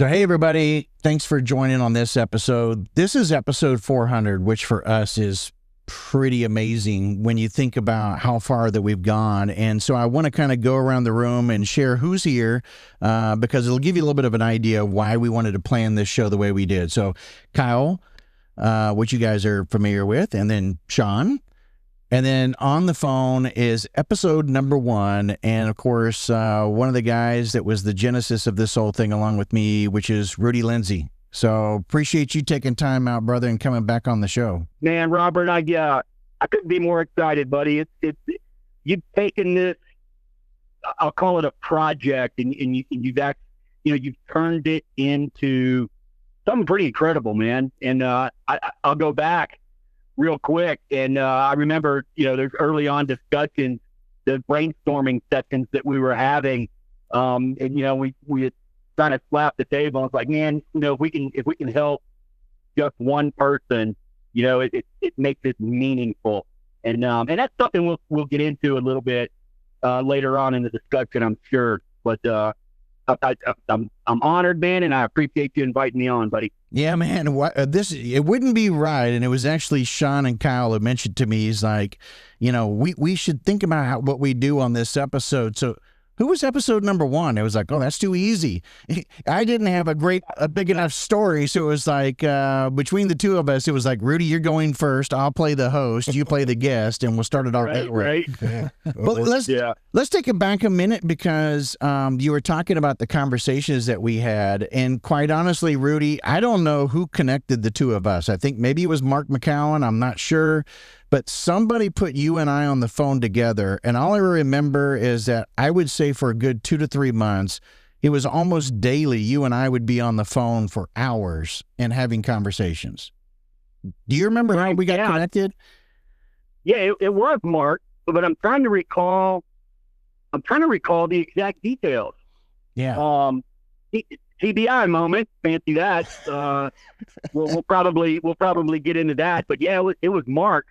So, hey, everybody, thanks for joining on this episode. This is episode 400, which for us is pretty amazing when you think about how far that we've gone. And so I want to kind of go around the room and share who's here because it'll give you a little bit of an idea of why we wanted to plan this show the way we did. So, Kyle, which you guys are familiar with, and then Sean. And then on the phone is episode number 1. And of course, one of the guys that was the genesis of this whole thing along with me, which is Rudy Lindsay. So appreciate you taking time out, brother, and coming back on the show. Man, Robert, I couldn't be more excited, buddy. You've taken this, I'll call it a project, and you've turned it into something pretty incredible, man. And I'll go back real quick. And I remember, there's early on discussions, the brainstorming sessions that we were having. And we had kind of slapped the table. And it's like, man, if we can help just one person, it makes it meaningful. And that's something we'll get into a little bit later on in the discussion, I'm sure. But I'm honored, man, and I appreciate you inviting me on, buddy. Yeah, man. It wouldn't be right, and it was actually Sean and Kyle who mentioned to me. He's like, we should think about what we do on this episode. So, who was episode number 1? It was like, oh, that's too easy. I didn't have a big enough story, so it was like between the two of us, it was like, Rudy, you're going first. I'll play the host, you play the guest, and we'll start it off that way. Right. Yeah. But let's take it back a minute because you were talking about the conversations that we had, and quite honestly, Rudy, I don't know who connected the two of us. I think maybe it was Mark McCowan. I'm not sure. But somebody put you and I on the phone together, and all I remember is that I would say for a good 2 to 3 months, it was almost daily you and I would be on the phone for hours and having conversations. Do you remember how we got connected? Yeah, it was Mark, but I'm trying to recall the exact details. Yeah. TBI moment, fancy that. We'll probably get into that, but yeah, it was Mark.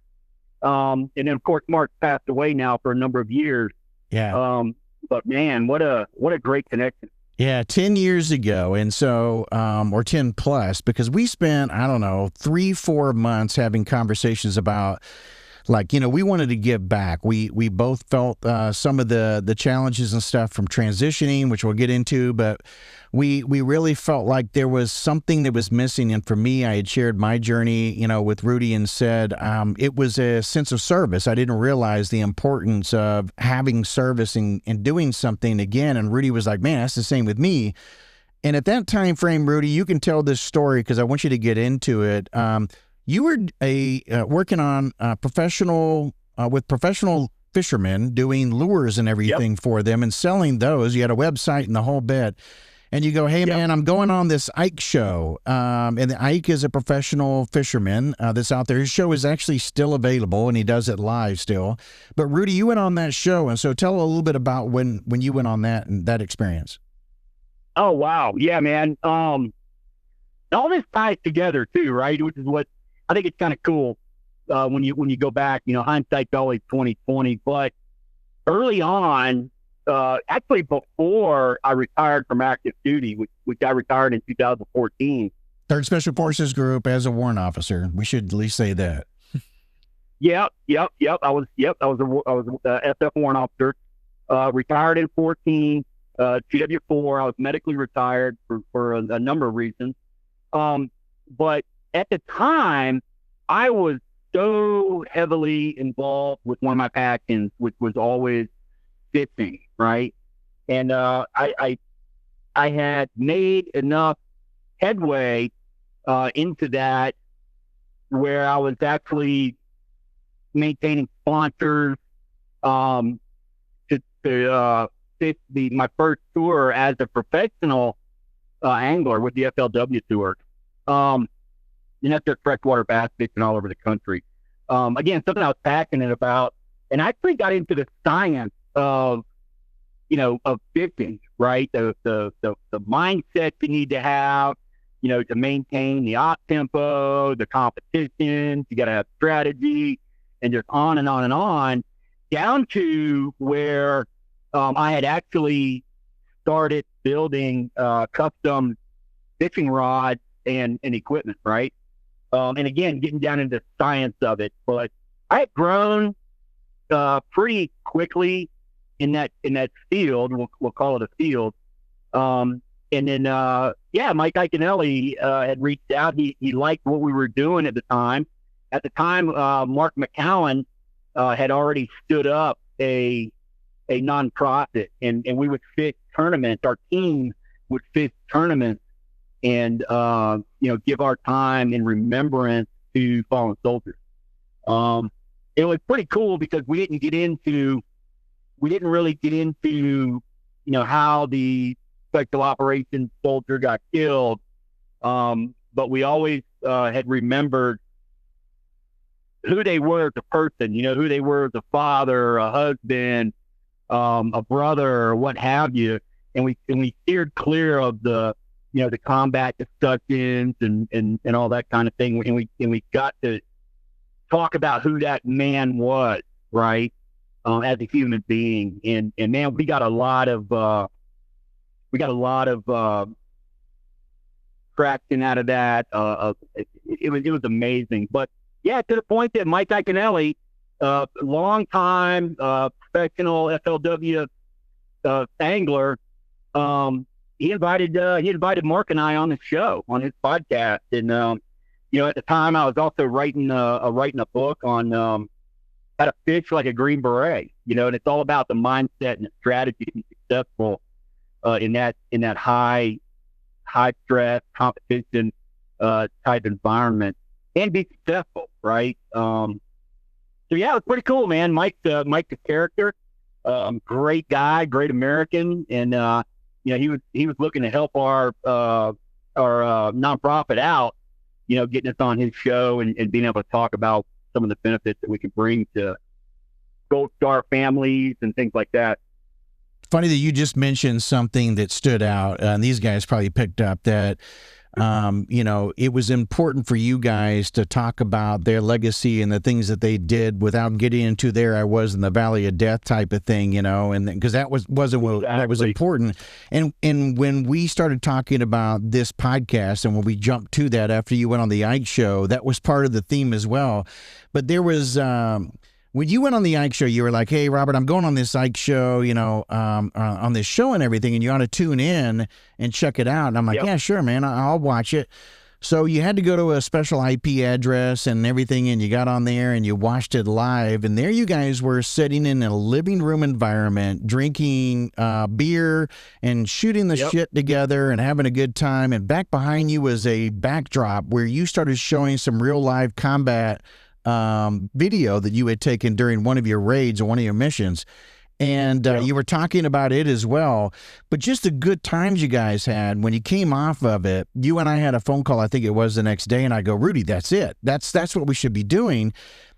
And then of course Mark passed away now for a number of years. Yeah. But man, what a great connection. Yeah, 10 years ago. And so, or 10 plus, because we spent, 3-4 months having conversations about, we wanted to give back. We both felt some of the challenges and stuff from transitioning, which we'll get into, but we really felt like there was something that was missing. And for me, I had shared my journey, with Rudy and said it was a sense of service. I didn't realize the importance of having service and doing something again. And Rudy was like, man, that's the same with me. And at that time frame, Rudy, you can tell this story because I want you to get into it. You were working on professional fishermen, doing lures and everything for them and selling those. You had a website and the whole bit. And you go, hey, man, I'm going on this Ike show. And Ike is a professional fisherman that's out there. His show is actually still available, and he does it live still. But, Rudy, you went on that show. And so tell a little bit about when you went on that experience. Oh, wow. Yeah, man. All this ties together, too, right? Which is what I think it's kind of cool when you go back. Hindsight's always 20/20. But early on, actually before I retired from active duty, which I retired in 2014. 3rd Special Forces Group as a warrant officer. We should at least say that. Yep. I was a SF warrant officer. Retired in 14. GW4. I was medically retired for a number of reasons. But at the time, I was so heavily involved with one of my passions, which was always fishing, right? And I had made enough headway into that where I was actually maintaining sponsors to fish my first tour as a professional angler with the FLW tour. And that's just freshwater bass fishing all over the country. Again, something I was passionate about, and I actually got into the science of fishing, right? The mindset you need to have, to maintain the op tempo, the competition. You got to have strategy, and just on and on and on, down to where I had actually started building custom fishing rods and equipment, right? And again, getting down into the science of it. But I had grown pretty quickly in that field. We'll call it a field. And then Mike Iaconelli had reached out. He liked what we were doing at the time. At the time, Mark McCowan had already stood up a nonprofit, and we would fish tournaments. Our team would fish tournaments and give our time in remembrance to fallen soldiers. It was pretty cool because we didn't really get into how the special operations soldier got killed, but we always had remembered who they were as a person, who they were as a father, a husband, a brother, or what have you. And we steered clear of the combat discussions and all that kind of thing. And we got to talk about who that man was, right? As a human being. And man, we got a lot of traction out of that. It was amazing. But yeah, to the point that Mike Iaconelli, long time professional FLW angler, he invited Mark and I on the show, on his podcast. And at the time I was also writing a book on how to fish like a Green Beret, and it's all about the mindset and the strategy to be successful in that high stress competition type environment and be successful, right? So yeah, it was pretty cool, man. Mike's a character, great guy, great American, and he was looking to help our nonprofit out, getting us on his show and being able to talk about some of the benefits that we can bring to Gold Star families and things like that. Funny that you just mentioned something that stood out, and these guys probably picked up that, it was important for you guys to talk about their legacy and the things that they did without getting into there I was in the valley of death type of thing, and because that wasn't what that was important. And when we started talking about this podcast and when we jumped to that after you went on the Ike show, that was part of the theme as well. But there was when you went on the Ike show, you were like, hey, Robert, I'm going on this Ike show, on this show and everything, and you ought to tune in and check it out. And I'm like, Yep. Yeah, sure, man, I'll watch it. So you had to go to a special IP address and everything, and you got on there and you watched it live. And there you guys were sitting in a living room environment, drinking beer and shooting the Yep. shit together and having a good time. And back behind you was a backdrop where you started showing some real live combat video that you had taken during one of your raids or one of your missions. And you were talking about it as well, but just the good times you guys had when you came off of it. You and I had a phone call, I think it was the next day, and I go, Rudy, that's it. That's what we should be doing.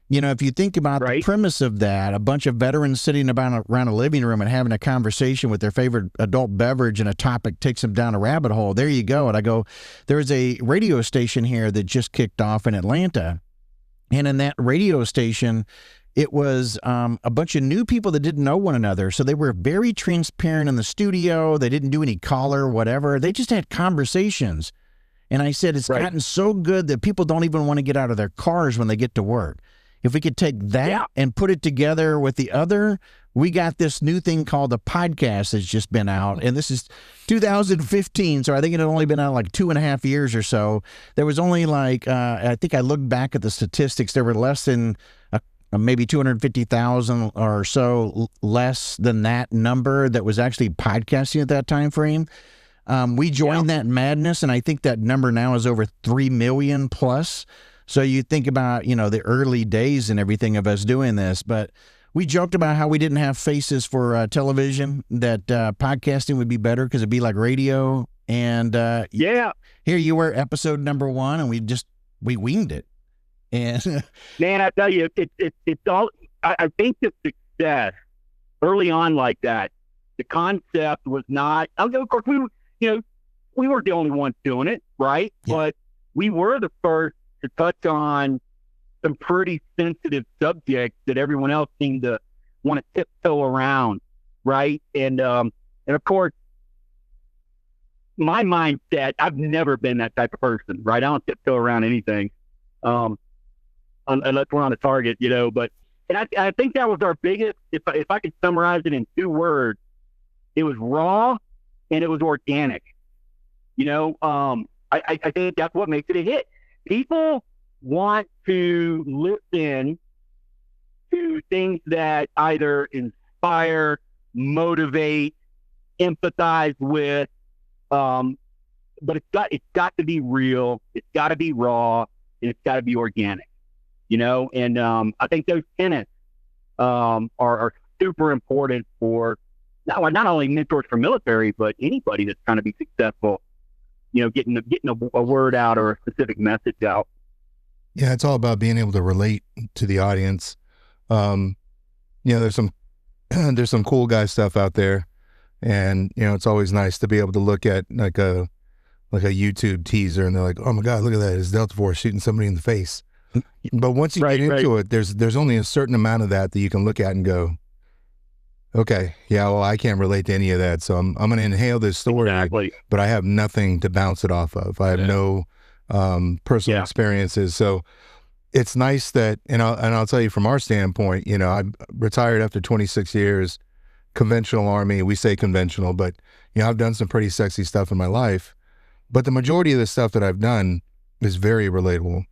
If you think about the premise of that, a bunch of veterans sitting around a living room and having a conversation with their favorite adult beverage and a topic takes them down a rabbit hole. There you go. And I go, there's a radio station here that just kicked off in Atlanta. And in that radio station, it was a bunch of new people that didn't know one another. So they were very transparent in the studio. They didn't do any caller or whatever. They just had conversations. And I said, it's gotten so good that people don't even want to get out of their cars when they get to work. If we could take that and put it together with the other, we got this new thing called a podcast that's just been out. And this is 2015, so I think it had only been out like 2.5 years or so. There was only like, I think I looked back at the statistics, there were less than maybe 250,000 or so less than that number that was actually podcasting at that time frame. We joined that madness, and I think that number now is over 3 million plus. So you think about, the early days and everything of us doing this, but we joked about how we didn't have faces for television, that podcasting would be better because it'd be like radio. And here you were, episode number 1, and we winged it. And man, I tell you, it's all. I think the success early on like that, the concept was not. Of course, we weren't the only ones doing it, right? Yeah. But we were the first to touch on some pretty sensitive subjects that everyone else seemed to want to tiptoe around, right? And of course, my mindset, I've never been that type of person, right? I don't tiptoe around anything, unless we're on a target, but, and I think that was our biggest, if I could summarize it in 2 words, it was raw and it was organic. I think that's what makes it a hit. People want to listen to things that either inspire, motivate, empathize with, but it's got to be real, it's got to be raw, and it's got to be organic. And I think those tenets are super important for not only mentors for military, but anybody that's trying to be successful. Getting a word out or a specific message out. Yeah, it's all about being able to relate to the audience. There's some there's some cool guy stuff out there, and it's always nice to be able to look at like a YouTube teaser, and they're like, oh my God, look at that, it's Delta Force shooting somebody in the face. But once you get into it, there's only a certain amount of that you can look at and go, okay, yeah, well, I can't relate to any of that, so I'm going to inhale this story, but I have nothing to bounce it off of. I have no personal experiences, so it's nice that, and I'll tell you from our standpoint, I retired after 26 years, conventional Army. We say conventional, but I've done some pretty sexy stuff in my life, but the majority of the stuff that I've done is very relatable.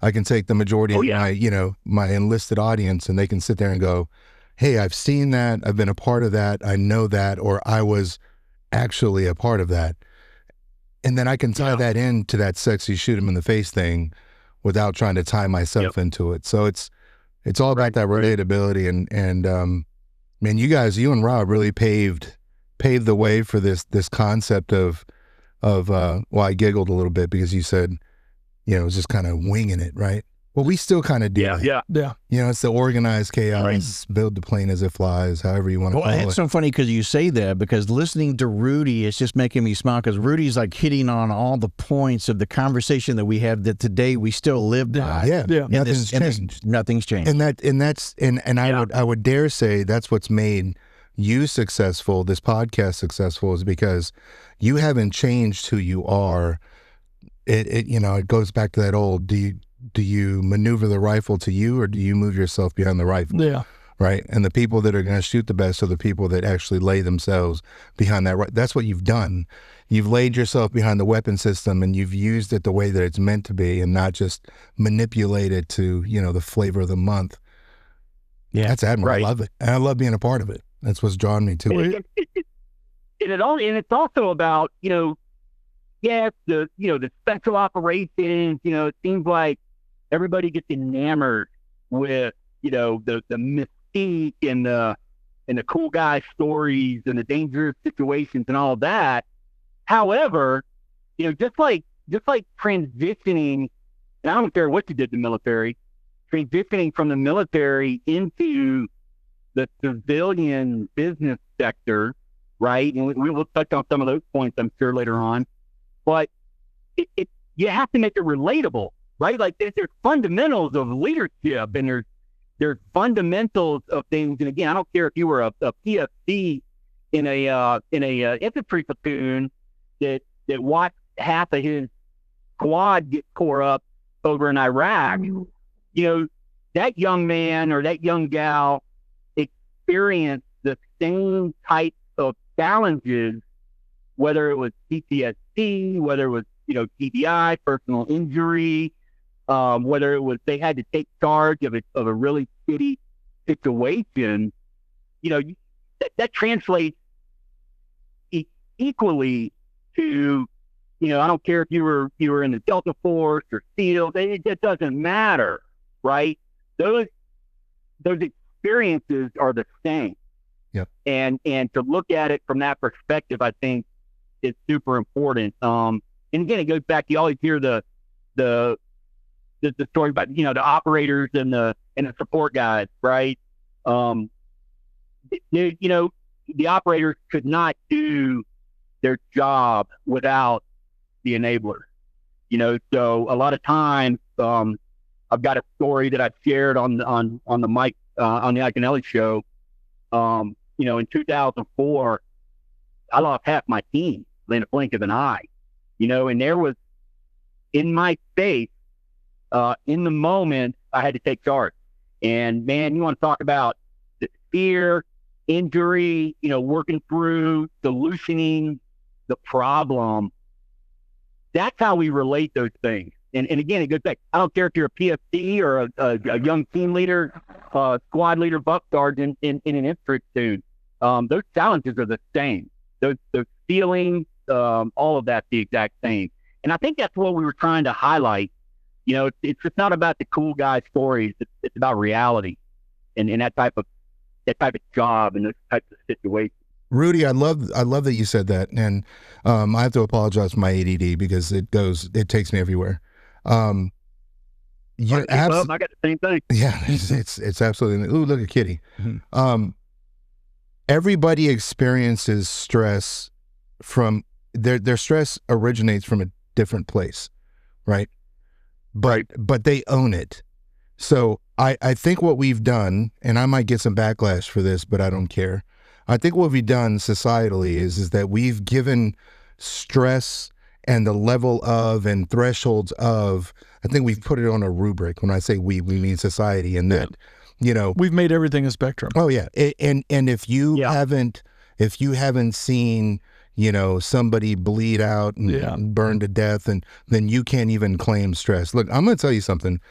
I can take the majority of my enlisted audience, and they can sit there and go, hey, I've seen that, I've been a part of that, I know that, or I was actually a part of that. And then I can tie that into that sexy shoot him in the face thing without trying to tie myself into it. So it's all about that relatability. And man, you and Rob really paved the way for this concept of well, I giggled a little bit because you said, it was just kind of winging it, right? Well, we still kind of do that. Yeah. It's the organized chaos, build the plane as it flies, however you want to call it. It's so funny because you say that, because listening to Rudy is just making me smile, because Rudy's like hitting on all the points of the conversation that we have that today we still live by. Yeah. Nothing's changed. Nothing's changed. And I would dare say that's what's made you successful, this podcast successful, is because you haven't changed who you are. It goes back to that old, do you maneuver the rifle to you, or do you move yourself behind the rifle? Yeah. Right. And the people that are going to shoot the best are the people that actually lay themselves behind that. That's what you've done. You've laid yourself behind the weapon system, and you've used it the way that it's meant to be, and not just manipulate it to, the flavor of the month. Yeah. That's admirable. I love it. And I love being a part of it. That's what's drawn me to it. And it's also about, the special operations, it seems like everybody gets enamored with, the mystique and the cool guy stories and the dangerous situations and all of that. However, just like transitioning, and I don't care what you did in the military, transitioning from the military into the civilian business sector, right? And we will touch on some of those points, I'm sure, later on. But you have to make it relatable, right? Like there's fundamentals of leadership, and there's fundamentals of things. And again, I don't care if you were a PFC in a infantry platoon that watched half of his squad get tore up over in Iraq. That young man or that young gal experienced the same type of challenges, whether it was PTSD, whether it was, TBI, personal injury, whether it was they had to take charge of a really shitty situation, that translates equally to, I don't care if you were in the Delta Force or SEAL, it doesn't matter, right? Those experiences are the same. Yep. And to look at it from that perspective, I think is super important. And again, it goes back. You always hear the story about the operators and the support guys, right? The operators could not do their job without the enablers. So a lot of times, I've got a story that I've shared on the Mike on the Ike and Ellie show. In 2004, I lost half my team, in a blink of an eye, and there was in my face, in the moment, I had to take charge. And man, you want to talk about the fear, injury, working through, solutioning the problem. That's how we relate those things. And again, it goes back. I don't care if you're a PFD or a young team leader, squad leader, buck sergeant in an infantry platoon. Those challenges are the same. Those feelings, all of that's the exact same. And I think that's what we were trying to highlight. It's just not about the cool guy stories. It's about reality, and that type of job and those types of situations. Rudy, I love that you said that, and I have to apologize for my ADD because it takes me everywhere. I got the same thing. Yeah, it's absolutely. Ooh, look at Kitty. Mm-hmm. Everybody experiences stress from their stress originates from a different place, right? But they own it. So I think what we've done, and I might get some backlash for this, but I don't care. I think what we've done societally is that we've given stress and the level of and thresholds of, I think we've put it on a rubric. When I say we mean society, and that, we've made everything a spectrum. Oh yeah. And if you haven't seen, somebody bleed out and burn to death, and then you can't even claim stress. Look, I'm going to tell you something.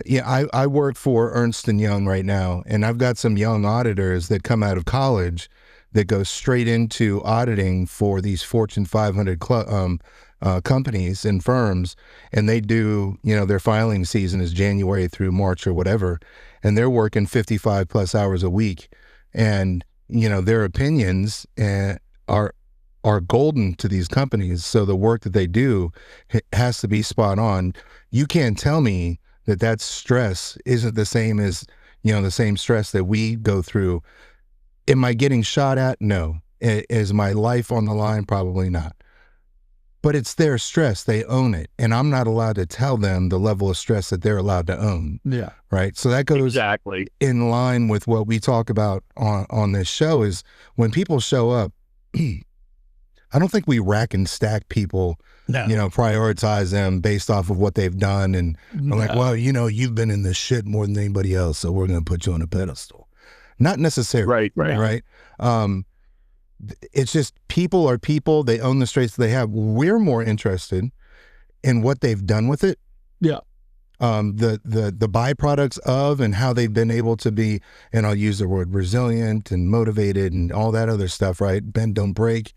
Yeah, I work for Ernst & Young right now, and I've got some young auditors that come out of college that go straight into auditing for these Fortune 500 companies and firms, and they do, their filing season is January through March or whatever, and they're working 55 plus hours a week, and their opinions are golden to these companies. So the work that they do has to be spot on. You can't tell me that stress isn't the same as, the same stress that we go through. Am I getting shot at? No. Is my life on the line? Probably not. But it's their stress. They own it. And I'm not allowed to tell them the level of stress that they're allowed to own. Yeah. Right. So that goes exactly in line with what we talk about on this show is when people show up, I don't think we rack and stack people, prioritize them based off of what they've done. And we're like, well, you've been in this shit more than anybody else, so we're going to put you on a pedestal. Not necessarily. Right. It's just people are people. They own the traits they have. We're more interested in what they've done with it. Yeah. The byproducts of and how they've been able to be, and I'll use the word resilient and motivated and all that other stuff, right? Bend, don't break.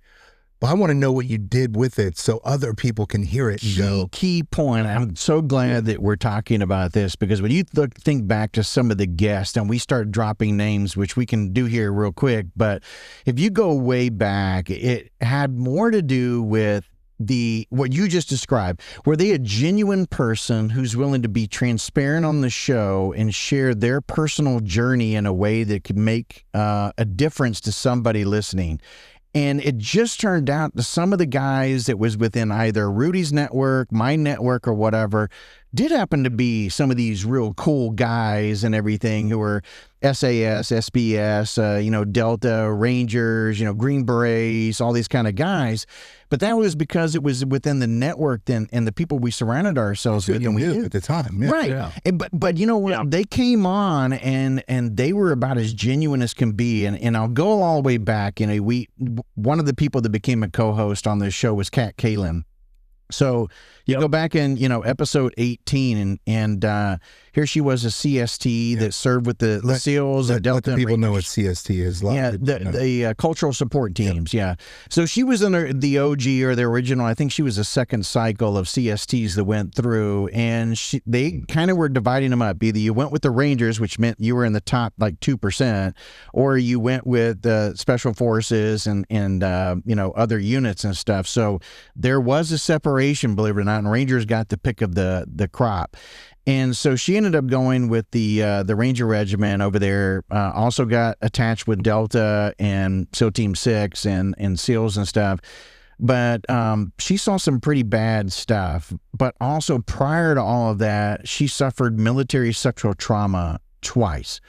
But I want to know what you did with it so other people can hear it and go. Key point. I'm so glad that we're talking about this, because when you think back to some of the guests and we start dropping names, which we can do here real quick, but if you go way back, it had more to do with what you just described. Were they a genuine person who's willing to be transparent on the show and share their personal journey in a way that could make a difference to somebody listening? And it just turned out that some of the guys that was within either Rudy's network, my network, or whatever, did happen to be some of these real cool guys and everything who were SAS, SBS, Delta, Rangers, Green Berets, all these kind of guys. But that was because it was within the network and the people we surrounded ourselves with. And we knew at the time. Yeah. Right. Yeah. But you know what? They came on and they were about as genuine as can be. And I'll go all the way back. One of the people that became a co-host on this show was Kat Kalin. So you go back in, episode 18, and here she was, a CST that served with the SEALs and Delta. Let the people know what CST is. The cultural support teams. Yeah. So she was in the OG or the original. I think she was a second cycle of CSTs that went through, and they kind of were dividing them up. Either you went with the Rangers, which meant you were in the top like 2%, or you went with Special Forces and other units and stuff. So there was a separation, believe it or not, and Rangers got the pick of the crop. And so she ended up going with the Ranger Regiment over there, also got attached with Delta and SEAL Team 6 and SEALs and stuff. But she saw some pretty bad stuff. But also prior to all of that, she suffered military sexual trauma twice.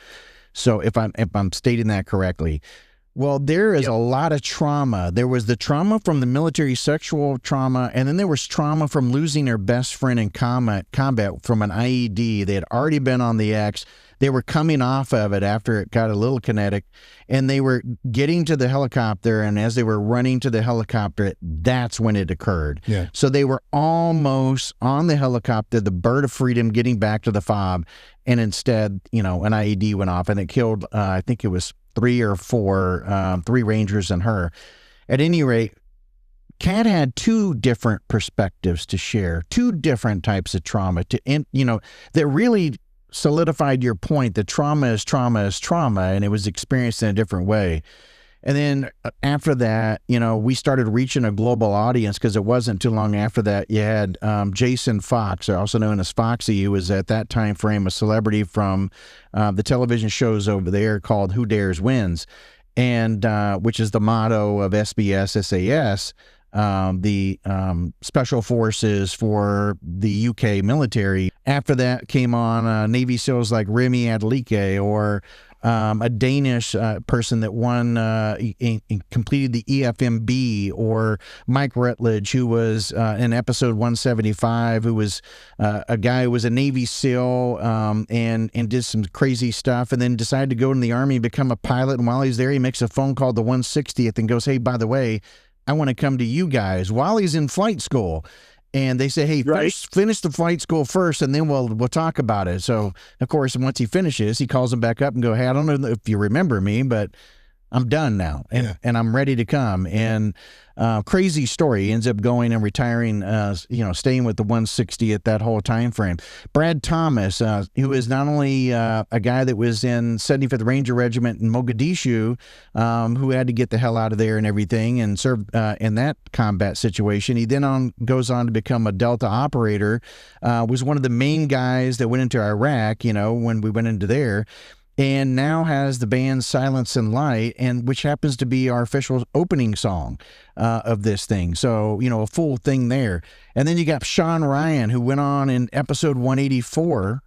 So if I'm stating that correctly, Well, there is a lot of trauma. There was the trauma from the military sexual trauma, and then there was trauma from losing their best friend in combat from an IED. They had already been on the X. They were coming off of it after it got a little kinetic, and they were getting to the helicopter, and as they were running to the helicopter, that's when it occurred. Yeah. So they were almost on the helicopter, the bird of freedom, getting back to the FOB, and instead, an IED went off, and it killed, I think it was 3 or 4, 3 Rangers and her. At any rate, Kat had 2 different perspectives to share, 2 different types of trauma that really solidified your point that trauma is trauma is trauma, and it was experienced in a different way. And then after that, we started reaching a global audience, because it wasn't too long after that you had Jason Fox, also known as Foxy, who was at that time frame a celebrity from the television shows over there called Who Dares Wins, and which is the motto of SBS SAS, the special forces for the UK military. After that came on Navy SEALs like Remy Adelike, or a Danish person that won and completed the EFMB, or Mike Rutledge, who was in episode 175, who was a guy who was a Navy SEAL and did some crazy stuff, and then decided to go in the Army and become a pilot. And while he's there, he makes a phone call to 160th and goes, "Hey, by the way, I want to come to you guys," while he's in flight school. And they say, "Hey, finish the flight school first, and then we'll talk about it." So, of course, once he finishes, he calls them back up and go, "Hey, I don't know if you remember me, but I'm done now, and I'm ready to come." And crazy story. He ends up going and retiring, staying with the 160 at that whole time frame. Brad Thomas, who is not only a guy that was in 75th Ranger Regiment in Mogadishu, who had to get the hell out of there and everything, and serve in that combat situation. He then goes on to become a Delta operator, was one of the main guys that went into Iraq, when we went into there. And now has the band Silence and Light, which happens to be our official opening song of this thing. So, a full thing there. And then you got Sean Ryan, who went on in episode 184,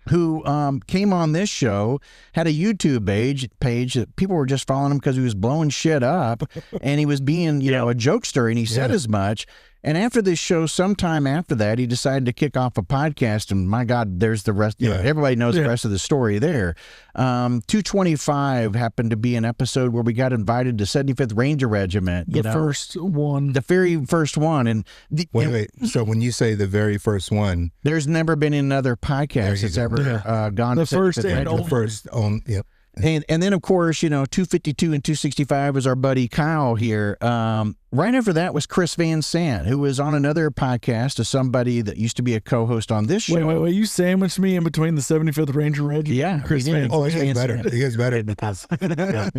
who came on this show, had a YouTube page that people were just following him because he was blowing shit up, and he was being, a jokester, and he said as much. And after this show, sometime after that, he decided to kick off a podcast, and my God, there's the rest. Everybody knows the rest of the story there. 225 happened to be an episode where we got invited to 75th Ranger Regiment. The first one. The very first one. And wait. So when you say the very first one, there's never been another podcast that's ever gone the to first and the first on. Yep. And then, of course, 252 and 265 was our buddy Kyle here. Right after that was Chris Van Sant, who was on another podcast of somebody that used to be a co-host on this show. Wait. You sandwiched me in between the 75th Ranger Regiment? Yeah. Chris Van Sant. Oh, it gets better. It gets better.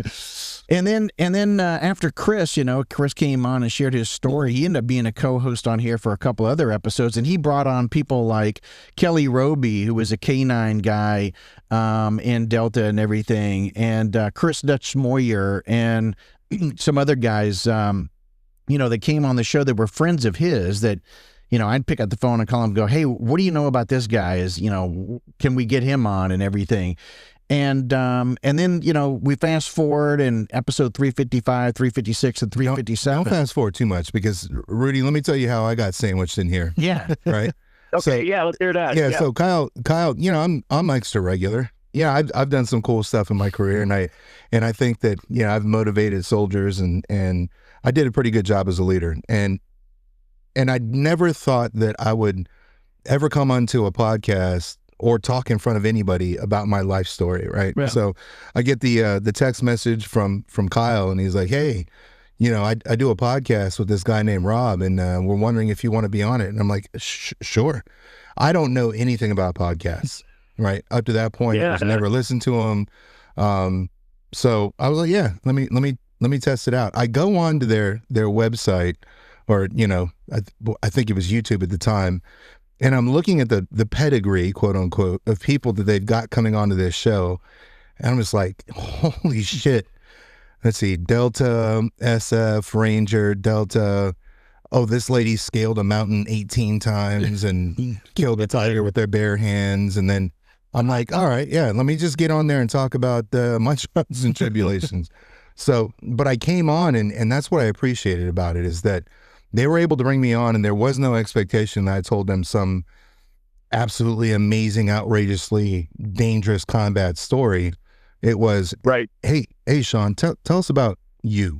And then after Chris, Chris came on and shared his story. He ended up being a co-host on here for a couple other episodes, and he brought on people like Kelly Roby, who was a K9 guy in Delta and everything, and Chris Dutch Moyer, and some other guys, that came on the show that were friends of his that, I'd pick up the phone and call him and go, "Hey, what do you know about this guy? Can we get him on and everything?" And then, we fast forward in episode 355, 356, and 357. Don't fast forward too much, because, Rudy, let me tell you how I got sandwiched in here. Yeah. Right? Okay, let's hear that. Yeah, so Kyle, I'm extra regular. Yeah, I've done some cool stuff in my career, and I think that, I've motivated soldiers, and I did a pretty good job as a leader. And I never thought that I would ever come onto a podcast or talk in front of anybody about my life story, right? Yeah. So I get the text message from Kyle, and he's like, "Hey, I do a podcast with this guy named Rob, and we're wondering if you want to be on it." And I'm like, "Sure." I don't know anything about podcasts, right? Up to that point, I was never listened to them. So I was like, "Yeah, let me test it out." I go on to their website, or I think it was YouTube at the time. And I'm looking at the pedigree, quote unquote, of people that they've got coming onto this show. And I'm just like, holy shit. Let's see, Delta, SF, Ranger, Delta. Oh, this lady scaled a mountain 18 times and killed a tiger with their bare hands. And then I'm like, all right, let me just get on there and talk about my trials and tribulations. So, but I came on, and that's what I appreciated about it, is that they were able to bring me on, and there was no expectation that I told them some absolutely amazing, outrageously dangerous combat story. It was, Right. hey, Sean, tell us about you.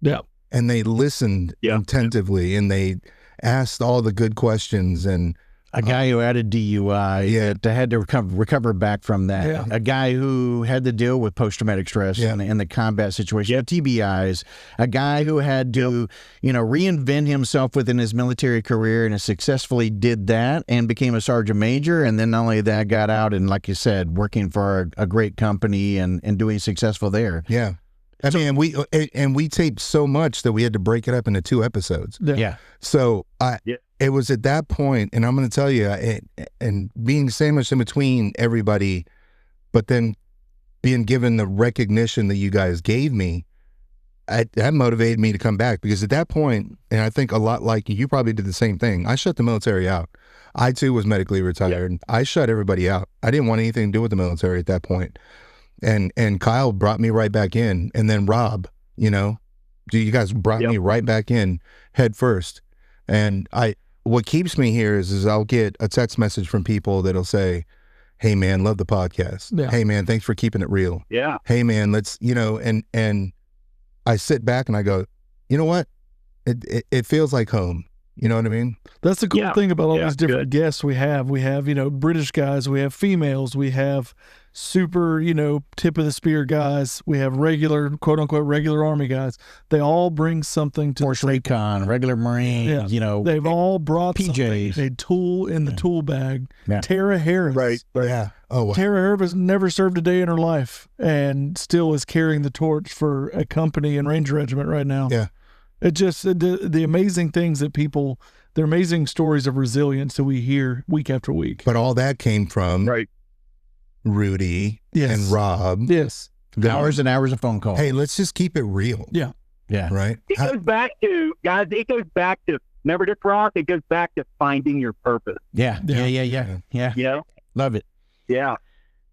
Yeah. And they listened attentively, and they asked all the good questions, and a guy who had a DUI that had to recover back from that. Yeah. A guy who had to deal with post-traumatic stress in the combat situation, TBIs. A guy who had to, reinvent himself within his military career and successfully did that and became a sergeant major. And then not only that, got out and, like you said, working for a great company and doing successful there. Yeah. I mean, we taped so much that we had to break it up into 2 episodes. Yeah. So it was at that point, and I'm going to tell you, and being sandwiched in between everybody, but then being given the recognition that you guys gave me, that motivated me to come back, because at that point, and I think a lot like you probably did the same thing, I shut the military out. I too was medically retired. Yeah. I shut everybody out. I didn't want anything to do with the military at that point. And Kyle brought me right back in, and then Rob, you guys brought me right back in head first. And what keeps me here is I'll get a text message from people that'll say, "Hey man, love the podcast. Yeah. Hey man, thanks for keeping it real. Yeah. Hey man, let's," and I sit back and I go, you know what? It feels like home. You know what I mean? That's the cool thing about all these different guests we have. We have, British guys, we have females, we have super, tip of the spear guys, we have regular, quote unquote, regular Army guys. They all bring something to Force Recon, regular Marine, They've all brought PJs. a tool in the tool bag. Yeah. Tara Harris. Right. Yeah. Oh, wow. Tara Harris never served a day in her life and still is carrying the torch for a company and Ranger Regiment right now. Yeah. It just, the amazing things that people, the amazing stories of resilience that we hear week after week. But all that came from Rudy and Rob. Yes. Hours and hours of phone calls. Hey, let's just keep it real. Yeah. Yeah. Right? It goes back to, guys, remember this, Rock? It goes back to finding your purpose. Yeah. Yeah. Love it. Yeah.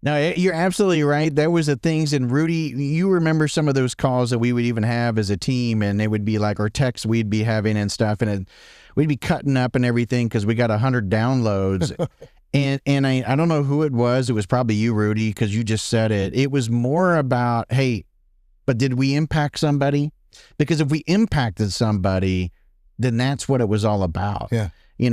No, you're absolutely right. There was the things, and Rudy, you remember some of those calls that we would even have as a team, and it would be like, or texts we'd be having and stuff, and we'd be cutting up and everything because we got 100 downloads. and I don't know who it was. It was probably you, Rudy, because you just said it. It was more about, hey, but did we impact somebody? Because if we impacted somebody, then that's what it was all about. Yeah. If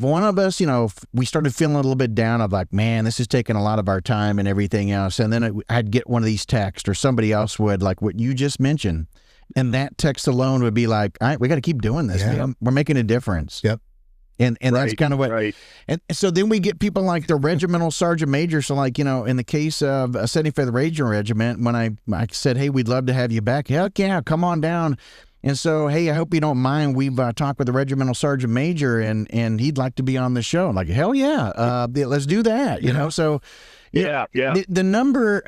one of us, if we started feeling a little bit down of like, man, this is taking a lot of our time and everything else, and then I'd get one of these texts, or somebody else would, like what you just mentioned, and that text alone would be like, all right, we got to keep doing this, man. We're making a difference. Yep. And that's kind of what, and so then we get people like the regimental sergeant major. So like, in the case of a 75th Ranger Regiment, when I said, hey, we'd love to have you back. Heck yeah, come on down. And so, hey, I hope you don't mind. We've talked with the regimental sergeant major, and he'd like to be on the show. I'm like, hell yeah, let's do that. So the number,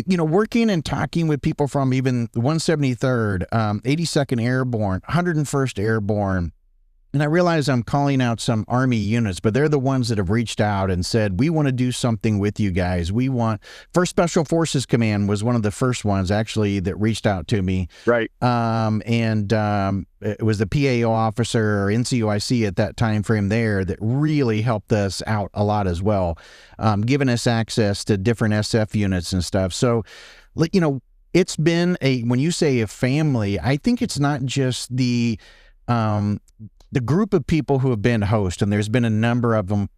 working and talking with people from even the 173rd, 82nd Airborne, 101st Airborne. And I realize I'm calling out some Army units, but they're the ones that have reached out and said, we want to do something with you guys. We want, First Special Forces Command was one of the first ones actually that reached out to me. Right. It was the PAO officer or NCOIC at that time frame there that really helped us out a lot as well, giving us access to different SF units and stuff. So, it's been when you say a family, I think it's not just the group of people who have been host, and there's been a number of them,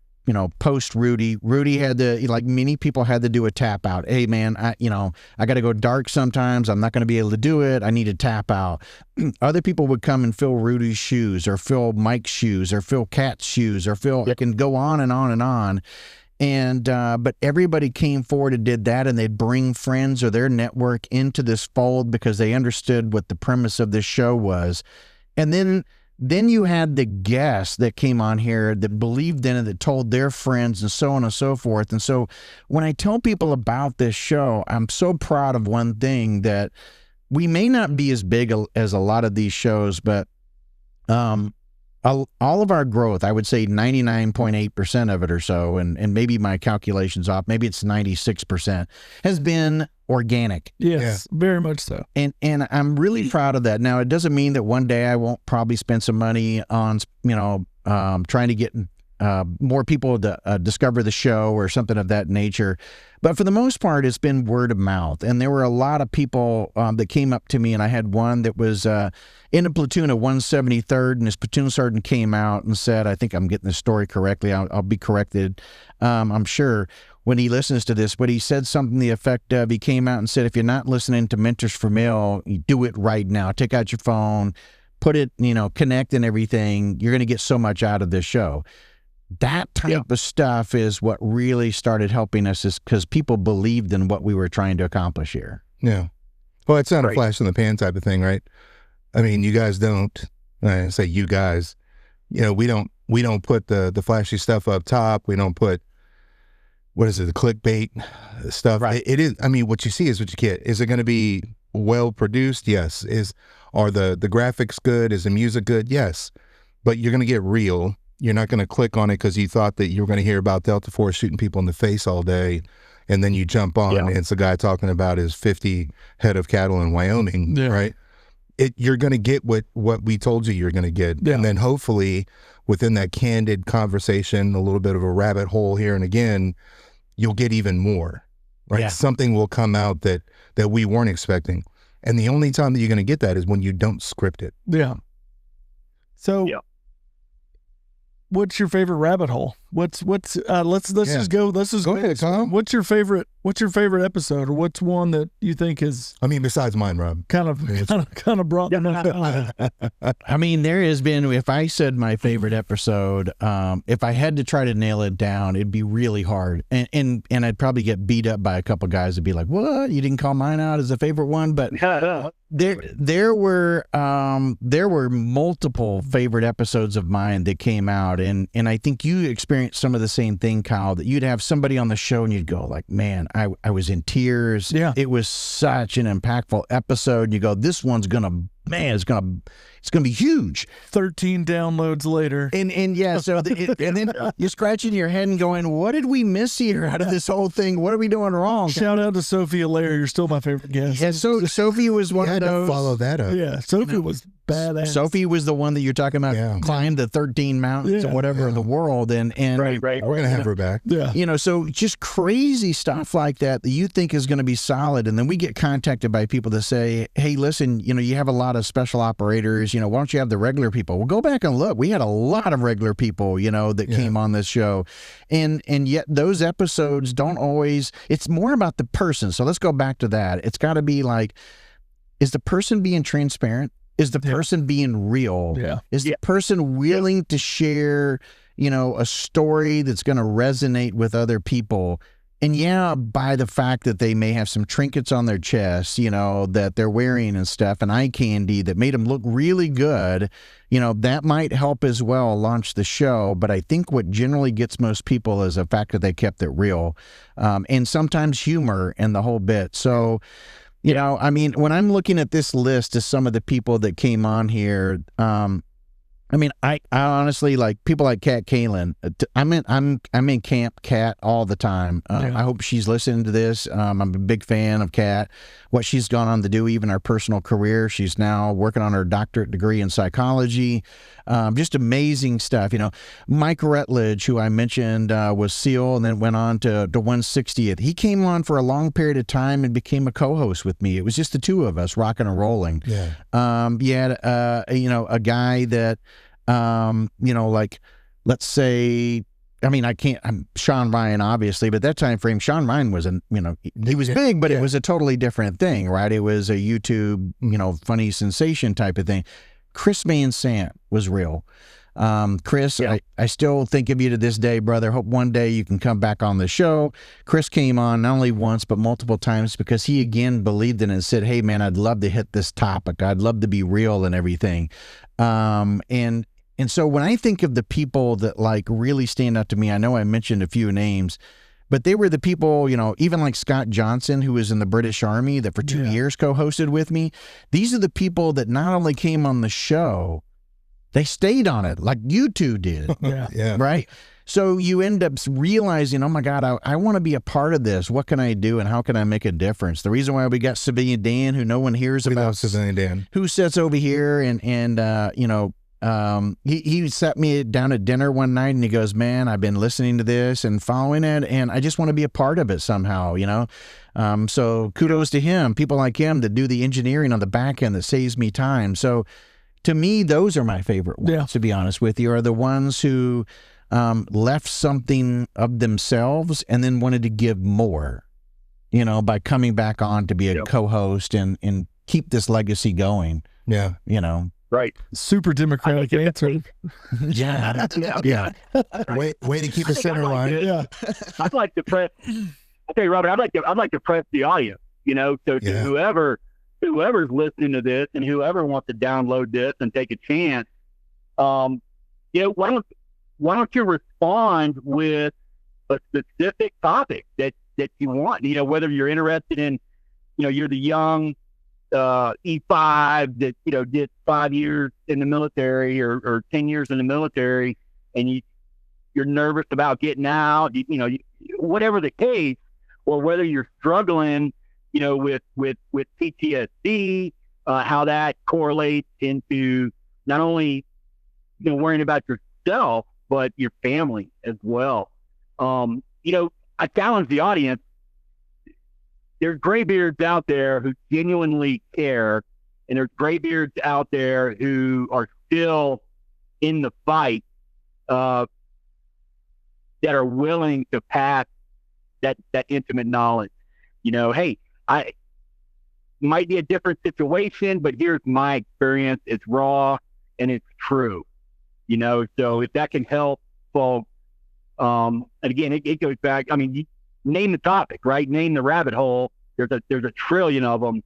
post Rudy. Rudy had to, like many people, had to do a tap out. Hey man, I got to go dark sometimes. I'm not going to be able to do it. I need to tap out. Other people would come and fill Rudy's shoes, or fill Mike's shoes, or fill Kat's shoes, or fill, it can go on and on and on. And, but everybody came forward and did that, and they'd bring friends or their network into this fold because they understood what the premise of this show was. And then you had the guests that came on here that believed in it, that told their friends, and so on and so forth. And so when I tell people about this show, I'm so proud of one thing, that we may not be as big as a lot of these shows, but all of our growth, I would say 99.8% of it or so, and maybe my calculation's off, maybe it's 96%, has been organic. Yes, very much so. And I'm really proud of that. Now, it doesn't mean that one day I won't probably spend some money on, trying to get more people to discover the show or something of that nature. But for the most part, it's been word of mouth. And there were a lot of people that came up to me, and I had one that was in a platoon of 173rd, and his platoon sergeant came out and said, I think I'm getting the story correctly. I'll be corrected, I'm sure, when he listens to this, but he said something to the effect of, he came out and said, if you're not listening to Mentors for Mill, you do it right now. Take out your phone, put it, connect and everything. You're going to get so much out of this show. That type of stuff is what really started helping us, is because people believed in what we were trying to accomplish here. Yeah. Well, it's not a flash in the pan type of thing, right? I mean, you guys don't, I say you guys, we don't put the flashy stuff up top. We don't put, what is it, the clickbait stuff. Right. It is, I mean, what you see is what you get. Is it going to be well produced? Yes. Are the graphics good? Is the music good? Yes. But you're going to get real. You're not going to click on it because you thought that you were going to hear about Delta Force shooting people in the face all day, and then you jump on and it's a guy talking about his 50 head of cattle in Wyoming, right? You're going to get what we told you you're going to get. And then hopefully within that candid conversation, a little bit of a rabbit hole here and again, you'll get even more, right? Yeah. Something will come out that we weren't expecting. And the only time that you're going to get that is when you don't script it. Yeah. So what's your favorite rabbit hole? Let's just go ahead, Tom. What's your favorite episode, or what's one that you think is, I mean, besides mine, Rob, kind of brought I mean, there has been, if I said my favorite episode, if I had to try to nail it down, it'd be really hard. And I'd probably get beat up by a couple guys that'd be like, what? You didn't call mine out as a favorite one? But there were multiple favorite episodes of mine that came out, and I think you experienced some of the same thing, Kyle, that you'd have somebody on the show and you'd go like, man, I was in tears. Yeah. It was such an impactful episode. You go, this one's it's gonna be huge. 13 downloads later. And yeah, so and then you're scratching your head and going, what did we miss here out of this whole thing? What are we doing wrong? Shout out to Sophie Allaire. You're still my favorite guest. Yeah, so Sophie was one of those. Follow that up. Yeah, Sophie was badass. Sophie was the one that you're talking about, climbed the 13 mountains or whatever in the world, and right. We're gonna have her back. Yeah, so just crazy stuff like that you think is going to be solid, and then we get contacted by people that say, hey, listen, you have a lot of special operators, why don't you have the regular people? Well, go back and look. We had a lot of regular people, that came on this show, and yet those episodes don't always. It's more about the person. So let's go back to that. It's got to be like, is the person being transparent? Is the person being real? Yeah. Is the person willing to share, a story that's going to resonate with other people? And by the fact that they may have some trinkets on their chest, that they're wearing and stuff, and eye candy that made them look really good, that might help as well launch the show. But I think what generally gets most people is the fact that they kept it real, and sometimes humor and the whole bit. So, I mean, when I'm looking at this list of some of the people that came on here, I mean, I honestly, like people like Kat Kalin. I'm in Camp Kat all the time. I hope she's listening to this. I'm a big fan of Kat. What she's gone on to do, even her personal career. She's now working on her doctorate degree in psychology. Just amazing stuff. Mike Rutledge, who I mentioned was SEAL and then went on to 160th. He came on for a long period of time and became a co-host with me. It was just the two of us rocking and rolling. Yeah. You had a guy that. Like, let's say, I mean, I'm Sean Ryan, obviously, but that time frame, Sean Ryan was he was big, but it was a totally different thing, right? It was a YouTube, funny sensation type of thing. Chris Van Sant was real. Chris, I still think of you to this day, brother. Hope one day you can come back on the show. Chris came on not only once, but multiple times because he again believed in it and said, hey man, I'd love to hit this topic. I'd love to be real and everything. And so when I think of the people that like really stand out to me, I know I mentioned a few names, but they were the people, even like Scott Johnson, who was in the British Army that for 2 years co-hosted with me. These are the people that not only came on the show, they stayed on it like you two did. Yeah. Right. So you end up realizing, oh my God, I want to be a part of this. What can I do and how can I make a difference? The reason why we got Civilian Dan, who no one hears about, love Civilian Dan, who sits over here and you know, he sat me down at dinner one night and he goes, man, I've been listening to this and following it, and I just want to be a part of it somehow, you know? So kudos to him, people like him that do the engineering on the back end that saves me time. So to me, those are my favorite ones, to be honest with you, are the ones who left something of themselves and then wanted to give more, you know, by coming back on to be a co-host and keep this legacy going. Yeah. You know. Right. Super democratic answer. Yeah. Way to keep a center line. Yeah. I'd like to press. I tell you, Robert, I'd like to press the audience. You know, so to whoever's listening to this and whoever wants to download this and take a chance, you know, why don't you respond with a specific topic that you want? You know, whether you're interested in, you know, you're the young E5 that, you know, did 5 years in the military or 10 years in the military, and you're nervous about getting out, you know, whatever the case, or whether you're struggling, you know, with PTSD, how that correlates into not only, you know, worrying about yourself, but your family as well. You know, I challenge the audience. There's graybeards out there who genuinely care, and there's graybeards out there who are still in the fight, that are willing to pass that intimate knowledge. You know, hey, I might be a different situation, but here's my experience. It's raw and it's true. You know, so if that can help folks, and again, it goes back. I mean, you name the topic, right? Name the rabbit hole. There's a trillion of them.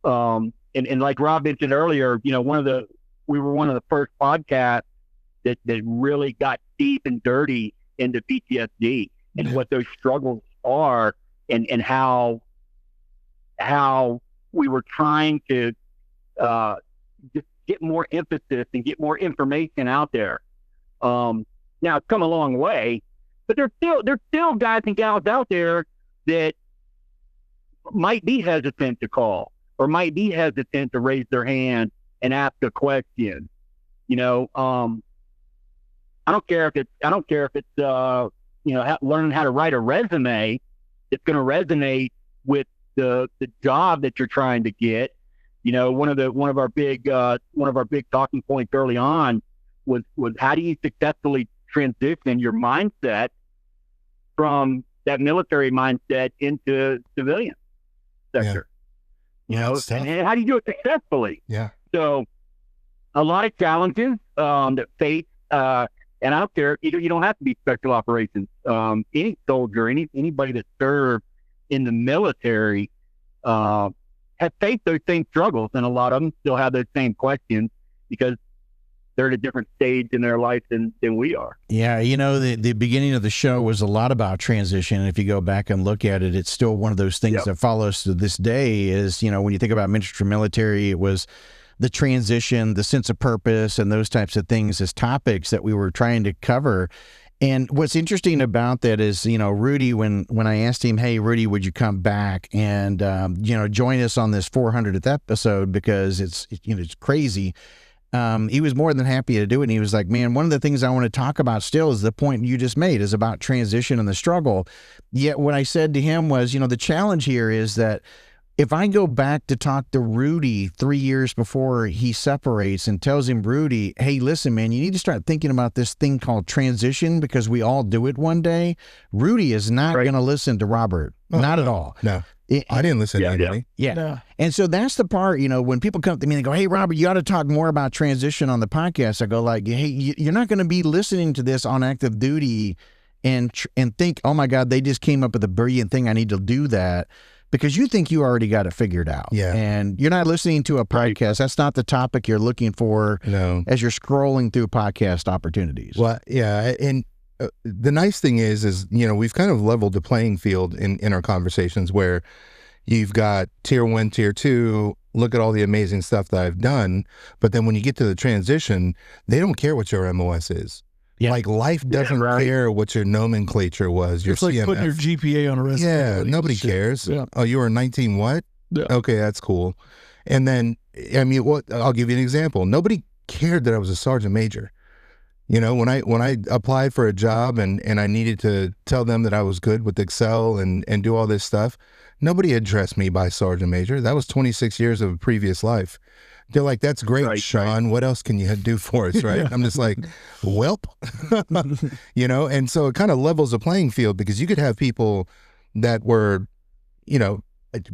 And like Rob mentioned earlier, you know, we were one of the first podcasts that really got deep and dirty into PTSD and what those struggles are, and how we were trying to just get more emphasis and get more information out there. Now it's come a long way, but there's still guys and gals out there that might be hesitant to call or might be hesitant to raise their hand and ask a question. You know, I don't care if it's you know, learning how to write a resume that's going to resonate with the job that you're trying to get. You know, one of our big talking points early on was how do you successfully transition your mindset from that military mindset into civilian sector? Yeah. You know, and how do you do it successfully? Yeah. So a lot of challenges that face, and out there, you don't have to be special operations. Any soldier, anybody that served in the military have faced those same struggles, and a lot of them still have those same questions because they're at a different stage in their life than we are. Yeah, you know, the beginning of the show was a lot about transition, and if you go back and look at it, it's still one of those things that follows to this day. Is, you know, when you think about ministry military, it was the transition, the sense of purpose, and those types of things as topics that we were trying to cover. And what's interesting about that is, you know, Rudy, when I asked him, hey, Rudy, would you come back and, you know, join us on this 400th episode because it's crazy. He was more than happy to do it. And he was like, man, one of the things I want to talk about still is the point you just made is about transition and the struggle. Yet what I said to him was, you know, the challenge here is that if I go back to talk to Rudy 3 years before he separates and tells him, Rudy, hey, listen, man, you need to start thinking about this thing called transition because we all do it one day. Rudy is not going to listen to Robert. Not at all. No. I didn't listen to anybody. Yeah. No. And so that's the part, you know, when people come to me and they go, hey, Robert, you ought to talk more about transition on the podcast. I go like, hey, you're not going to be listening to this on active duty and think, oh, my God, they just came up with a brilliant thing. I need to do that. Because you think you already got it figured out. Yeah. And you're not listening to a podcast. That's not the topic you're looking for as you're scrolling through podcast opportunities. Well, yeah. And the nice thing is, you know, we've kind of leveled the playing field in our conversations where you've got tier 1, tier 2, look at all the amazing stuff that I've done. But then when you get to the transition, they don't care what your MOS is. Yeah. Like life doesn't care what your nomenclature was. Your It's like CMF. putting your GPA on a resume. Yeah, Like, nobody shit. cares. Yeah. Oh, you were a 19 what? Yeah. Okay, that's cool. And then, I mean, I'll give you an example. Nobody cared that I was a sergeant major. You know, when I applied for a job and I needed to tell them that I was good with Excel and do all this stuff, nobody addressed me by sergeant major. That was 26 years of a previous life. They're like, that's great, Right, Sean. right. What else can you do for us, right? Yeah. I'm just like, welp. You know, and so it kind of levels the playing field because you could have people that were, you know,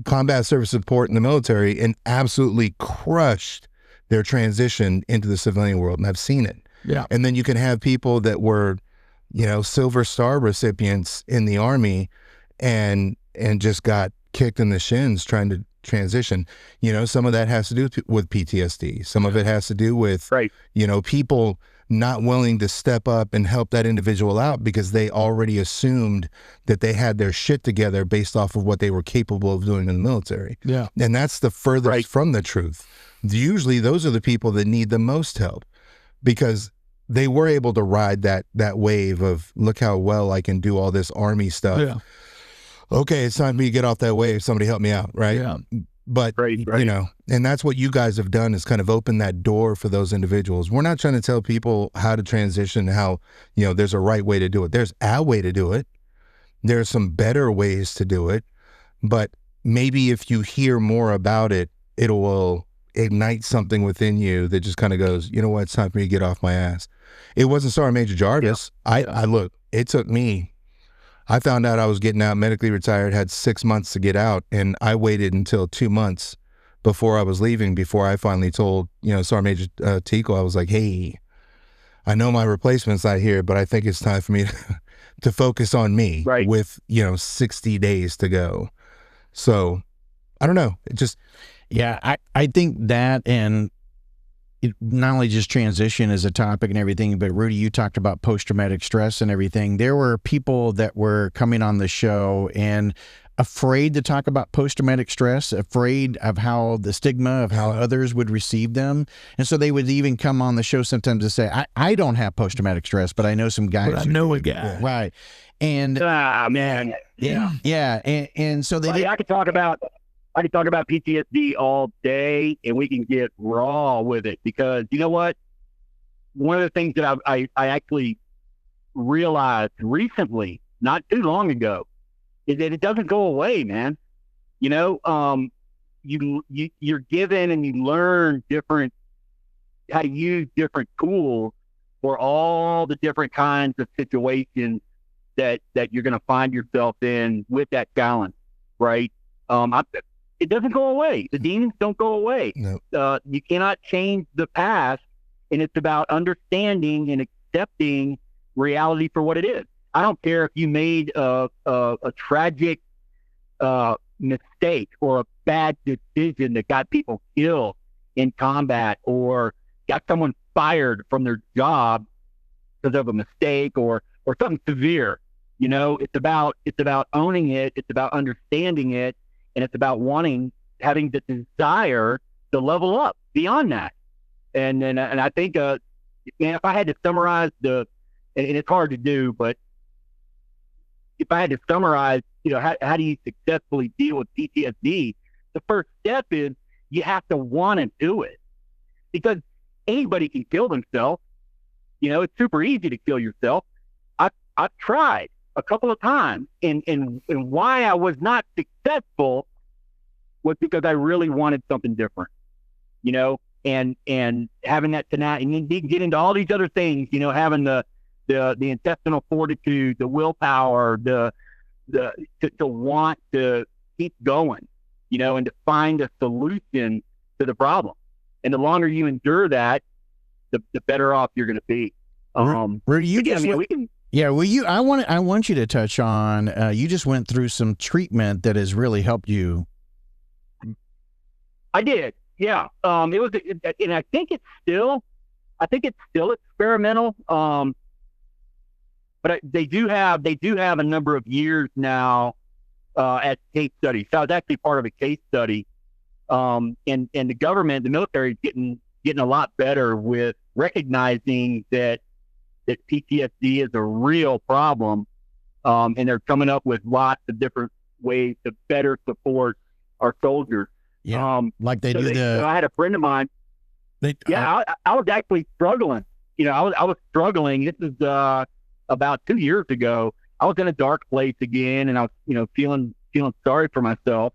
combat service support in the military and absolutely crushed their transition into the civilian world. And I've seen it. Yeah. And then you can have people that were, you know, Silver Star recipients in the Army and just got kicked in the shins trying to transition. You know, some of that has to do with PTSD. Some of it has to do with, Right. you know, people not willing to step up and help that individual out because they already assumed that they had their shit together based off of what they were capable of doing in the military. Yeah. And that's the furthest Right. from the truth. Usually those are the people that need the most help because they were able to ride that wave of look how well I can do all this Army stuff. Yeah. Okay, it's time for me to get off that wave. Somebody help me out, right? Yeah. But, Right. you know, and that's what you guys have done is kind of open that door for those individuals. We're not trying to tell people how to transition, how, you know, there's a right way to do it. There's a way to do it. There's some better ways to do it. But maybe if you hear more about it, it will ignite something within you that just kind of goes, you know what, it's time for me to get off my ass. It wasn't Sergeant Major Jarvis. I look, it took me, I found out I was getting out, medically retired, had 6 months to get out, and I waited until 2 months before I was leaving, before I finally told, you know, Sergeant Major Tico, I was like, hey, I know my replacement's not here, but I think it's time for me to focus on me Right. with, you know, 60 days to go. So, I don't know. It just, Yeah, I think that, and it, not only just transition as a topic and everything, but Rudy, you talked about post-traumatic stress and everything. There were people that were coming on the show and afraid to talk about post-traumatic stress, afraid of how the stigma of how others would receive them. And so they would even come on the show sometimes to say, I don't have post-traumatic stress, but I know some guys. But I know a guy. Right. And Man. yeah. And so they Buddy, I could talk about PTSD all day, and we can get raw with it because you know what? One of the things that I actually realized recently, not too long ago, is that it doesn't go away, man. You know, you're given and you learn how to use different tools for all the different kinds of situations that you're going to find yourself in with that challenge, right? It doesn't go away. The demons don't go away. no. You cannot change the past, and it's about understanding and accepting reality for what it is. I don't care if you made a tragic mistake or a bad decision that got people killed in combat or got someone fired from their job because of a mistake or something severe. You know, it's about owning it. It's about understanding it. And it's about having the desire to level up beyond that. And I think, man, if I had to summarize and it's hard to do, but if I had to summarize, you know, how do you successfully deal with PTSD? The first step is you have to want to do it because anybody can kill themselves. You know, it's super easy to kill yourself. I've tried a couple of times, and why I was not successful was because I really wanted something different, you know, and having that tonight, and you get into all these other things, you know, having the intestinal fortitude, the willpower, to want to keep going, you know, and to find a solution to the problem. And the longer you endure that, the better off you're going to be. Rudy, you again, just I mean, we can. Yeah, well, I want you to touch on. You just went through some treatment that has really helped you. I did, yeah. It was, and I think it's still experimental. But they do have a number of years now as case studies. So I was actually part of a case study, and the government, the military, is getting a lot better with recognizing that that PTSD is a real problem, and they're coming up with lots of different ways to better support our soldiers. Yeah, like they do so I had a friend of mine. I was actually struggling. I was struggling. This is about 2 years ago. I was in a dark place again, and I was, feeling sorry for myself,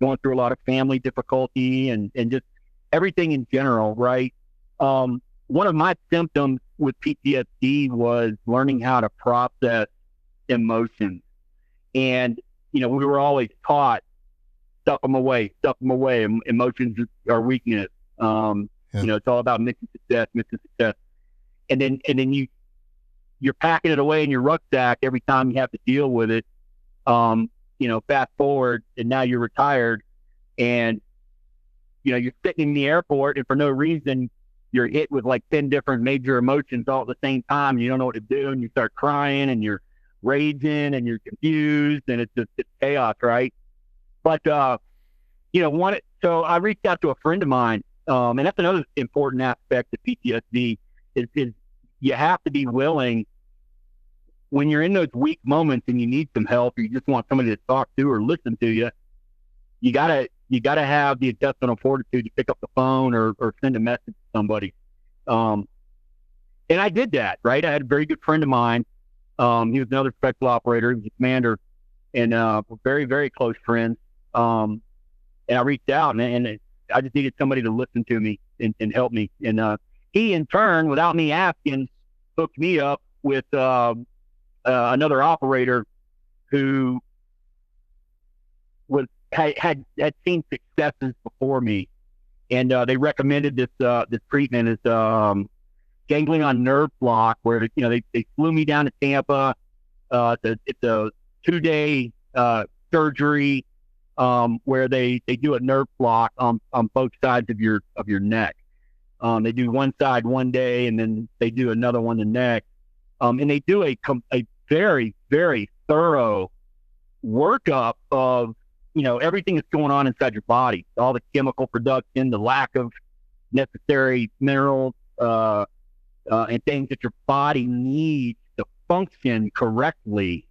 going through a lot of family difficulty and just everything in general, right? One of my symptoms with PTSD was learning how to process emotions. And, we were always taught, stuff them away. Emotions are weakness. It's all about missing success. And then you're packing it away in your rucksack every time you have to deal with it. Fast forward, and now you're retired, and you're sitting in the airport, and for no reason, you're hit with like 10 different major emotions all at the same time. And you don't know what to do, and you start crying, and you're raging, and you're confused, and it's chaos, right? But so I reached out to a friend of mine, and that's another important aspect of PTSD is you have to be willing when you're in those weak moments and you need some help, or you just want somebody to talk to or listen to you. You gotta have the intestinal fortitude to pick up the phone or send a message to somebody. And I did that, right? I had a very good friend of mine. He was another special operator. He was a commander, and we're very, very close friends. And I reached out, and I just needed somebody to listen to me and help me. And he, in turn, without me asking, hooked me up with another operator who had seen successes before me, and they recommended this treatment as ganglion nerve block, where they flew me down to Tampa. It's a 2-day surgery where they do a nerve block on both sides of your neck. They do one side one day, and then they do another one the next. And they do a very, very thorough workup of everything that's going on inside your body, all the chemical production, the lack of necessary minerals, and things that your body needs to function correctly.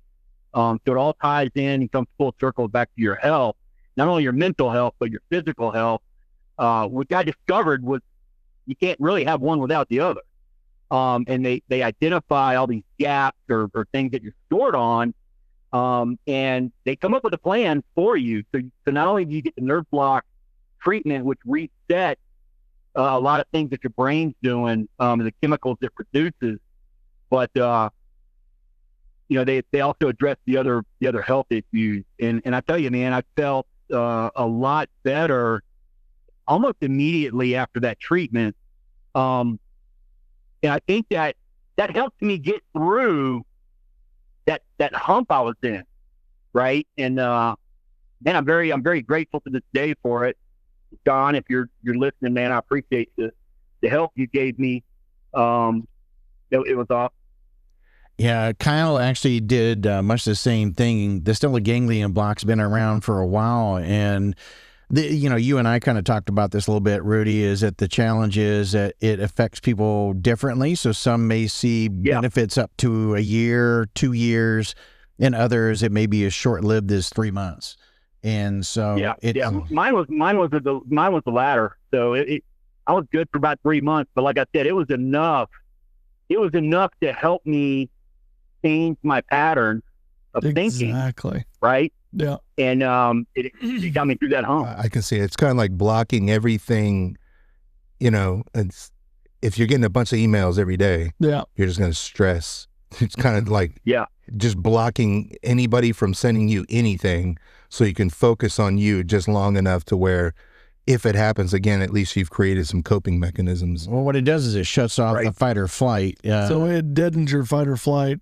So it all ties in and comes full circle back to your health, not only your mental health, but your physical health, which I discovered was you can't really have one without the other. And they identify all these gaps or things that you're short on, and they come up with a plan for you. So not only do you get the nerve block treatment, which resets a lot of things that your brain's doing, and the chemicals it produces, but they also address the other health issues. And I tell you, man, I felt a lot better almost immediately after that treatment. And I think that helped me get through that hump I was in, right? And man, I'm very grateful to this day for it. John, if you're listening, man, I appreciate the help you gave me. It was awesome. Yeah, Kyle actually did much the same thing. The stellate ganglion block's been around for a while, and you and I kind of talked about this a little bit, Rudy, is that the challenge is that it affects people differently. So some may see benefits up to a year, 2 years, and others it may be as short-lived as 3 months. And so mine was the latter. So I was good for about 3 months, but like I said, it was enough. It was enough to help me change my pattern of thinking. Exactly. Right. Yeah. And it got me through that hump. I can see it. It's kind of like blocking everything. It's if you're getting a bunch of emails every day, you're just going to stress. It's kind of like just blocking anybody from sending you anything, so you can focus on you just long enough to where, if it happens again, at least you've created some coping mechanisms. Well, what it does is it shuts off the fight or flight. So it deadens your fight or flight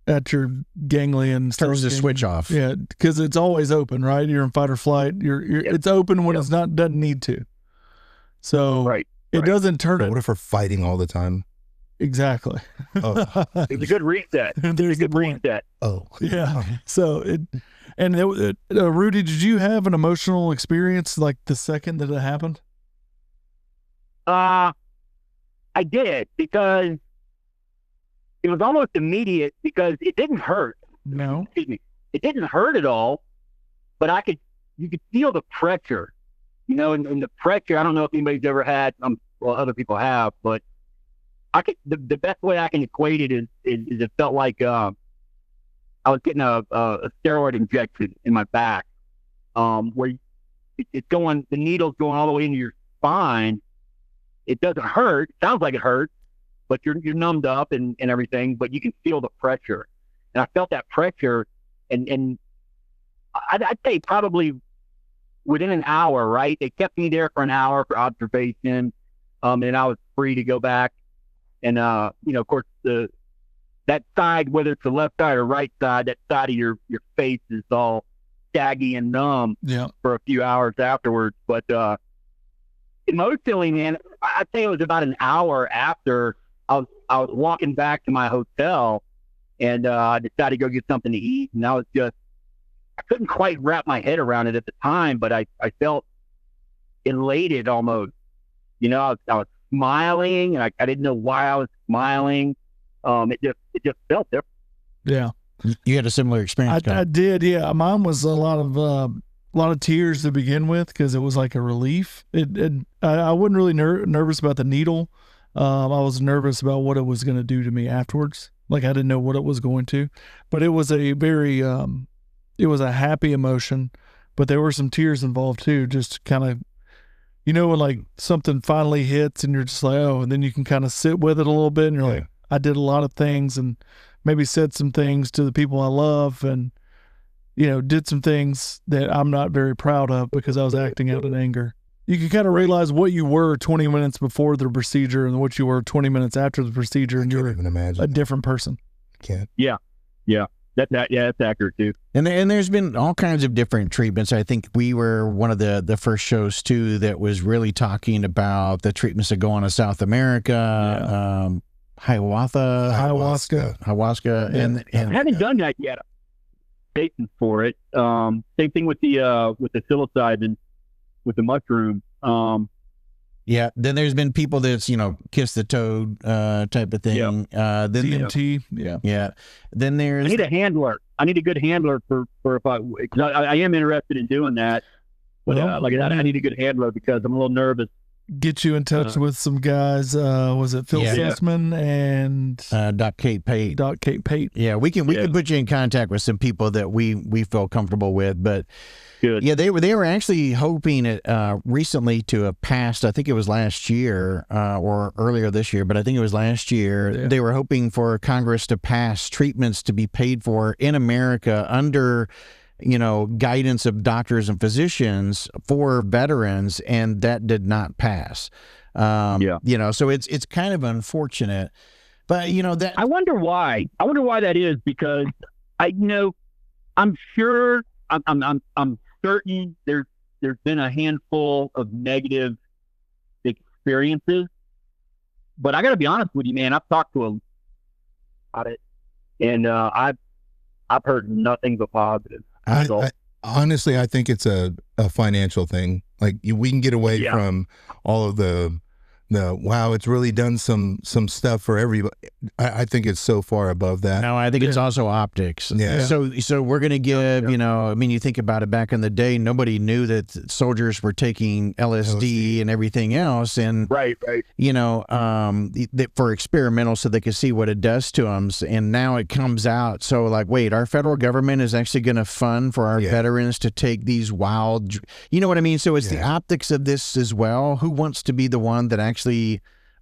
at your ganglion. Turns the switch off. Yeah, because it's always open, right? You're in fight or flight. It's open when it's not, doesn't need to. So it doesn't turn it. What if we're fighting all the time? Exactly. Oh. It's a good reset. There's a good reset. Oh. Yeah. So Rudy, did you have an emotional experience like the second that it happened? I did, because it was almost immediate because it didn't hurt. No. Excuse me. It didn't hurt at all, but you could feel the pressure, and the pressure. I don't know if anybody's ever had, well, other people have, but the best way I can equate it is it felt like I was getting a steroid injection in my back, where the needle's going all the way into your spine. It doesn't hurt. It sounds like it hurts, but you're numbed up and everything, but you can feel the pressure. And I felt that pressure, and I'd say probably within an hour, right? They kept me there for an hour for observation, and I was free to go back. And, of course, that side, whether it's the left side or right side, that side of your face is all saggy and numb for a few hours afterwards. But emotionally, man, I'd say it was about an hour after I was walking back to my hotel, and I decided to go get something to eat. And I couldn't quite wrap my head around it at the time, but I felt elated almost. I was smiling, and I didn't know why I was smiling. It just felt different. Yeah. You had a similar experience. I did. Yeah. Mine was a lot of tears to begin with, because it was like a relief. I wasn't really nervous about the needle. I was nervous about what it was going to do to me afterwards. Like, I didn't know what it was going to, but it was a very, it was a happy emotion, but there were some tears involved too. Just kind of, when like something finally hits and you're just like, oh, and then you can kind of sit with it a little bit, and you're like, I did a lot of things, and maybe said some things to the people I love, and, did some things that I'm not very proud of because I was acting out in anger. You can kind of realize what you were 20 minutes before the procedure and what you were 20 minutes after the procedure, and you're a different person. Can't. Yeah. That's accurate too. And there's been all kinds of different treatments. I think we were one of the first shows too that was really talking about the treatments that go on in South America, ayahuasca, and I haven't done that yet. Patients for it. Same thing with the psilocybin, with the mushroom. Yeah. Then there's been people that's kiss the toad type of thing. Then DMT. Yeah. Then there's. I need a handler. I need a good handler for if I am interested in doing that. But like I need a good handler because I'm a little nervous. Get you in touch with some guys. Was it Phil Sussman and Doc Kate Pate? Doc Kate Pate. Yeah, we can put you in contact with some people that we feel comfortable with. But good. Yeah, they were actually hoping it recently to have passed. I think it was last year or earlier this year, but I think it was last year. Yeah. They were hoping for Congress to pass treatments to be paid for in America under guidance of doctors and physicians for veterans, and that did not pass. So it's kind of unfortunate, but that I wonder why. I wonder why that is, because I'm sure, I'm certain there's been a handful of negative experiences, but I got to be honest with you, man. I've talked to them about it, and I've heard nothing but positive. Honestly, I think it's a financial thing. Like we can get away from all of the wow, it's really done some stuff for everybody. I think it's so far above that. No, I think it's also optics. Yeah. So we're going to give, you think about it, back in the day, nobody knew that soldiers were taking LSD and everything else. And, right. For experimental, so they could see what it does to them. And now it comes out. So like, wait, our federal government is actually going to fund for our veterans to take these wild, you know what I mean? So it's the optics of this as well. Who wants to be the one that actually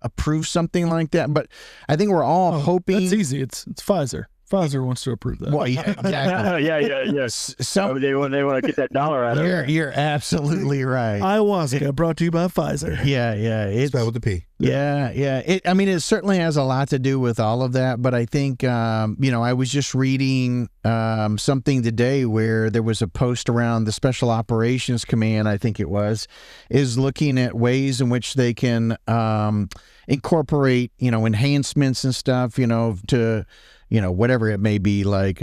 approve something like that? But I think we're all hoping. That's easy. It's Pfizer. Pfizer wants to approve that. Well, yeah, exactly. yeah. They want to get that dollar out of it. You're absolutely right. Ayahuasca brought to you by Pfizer. Yeah. It's spelled with the P. Yeah. It certainly has a lot to do with all of that. But I think, I was just reading something today where there was a post around the Special Operations Command, I think it was, is looking at ways in which they can incorporate, enhancements and stuff, to whatever it may be, like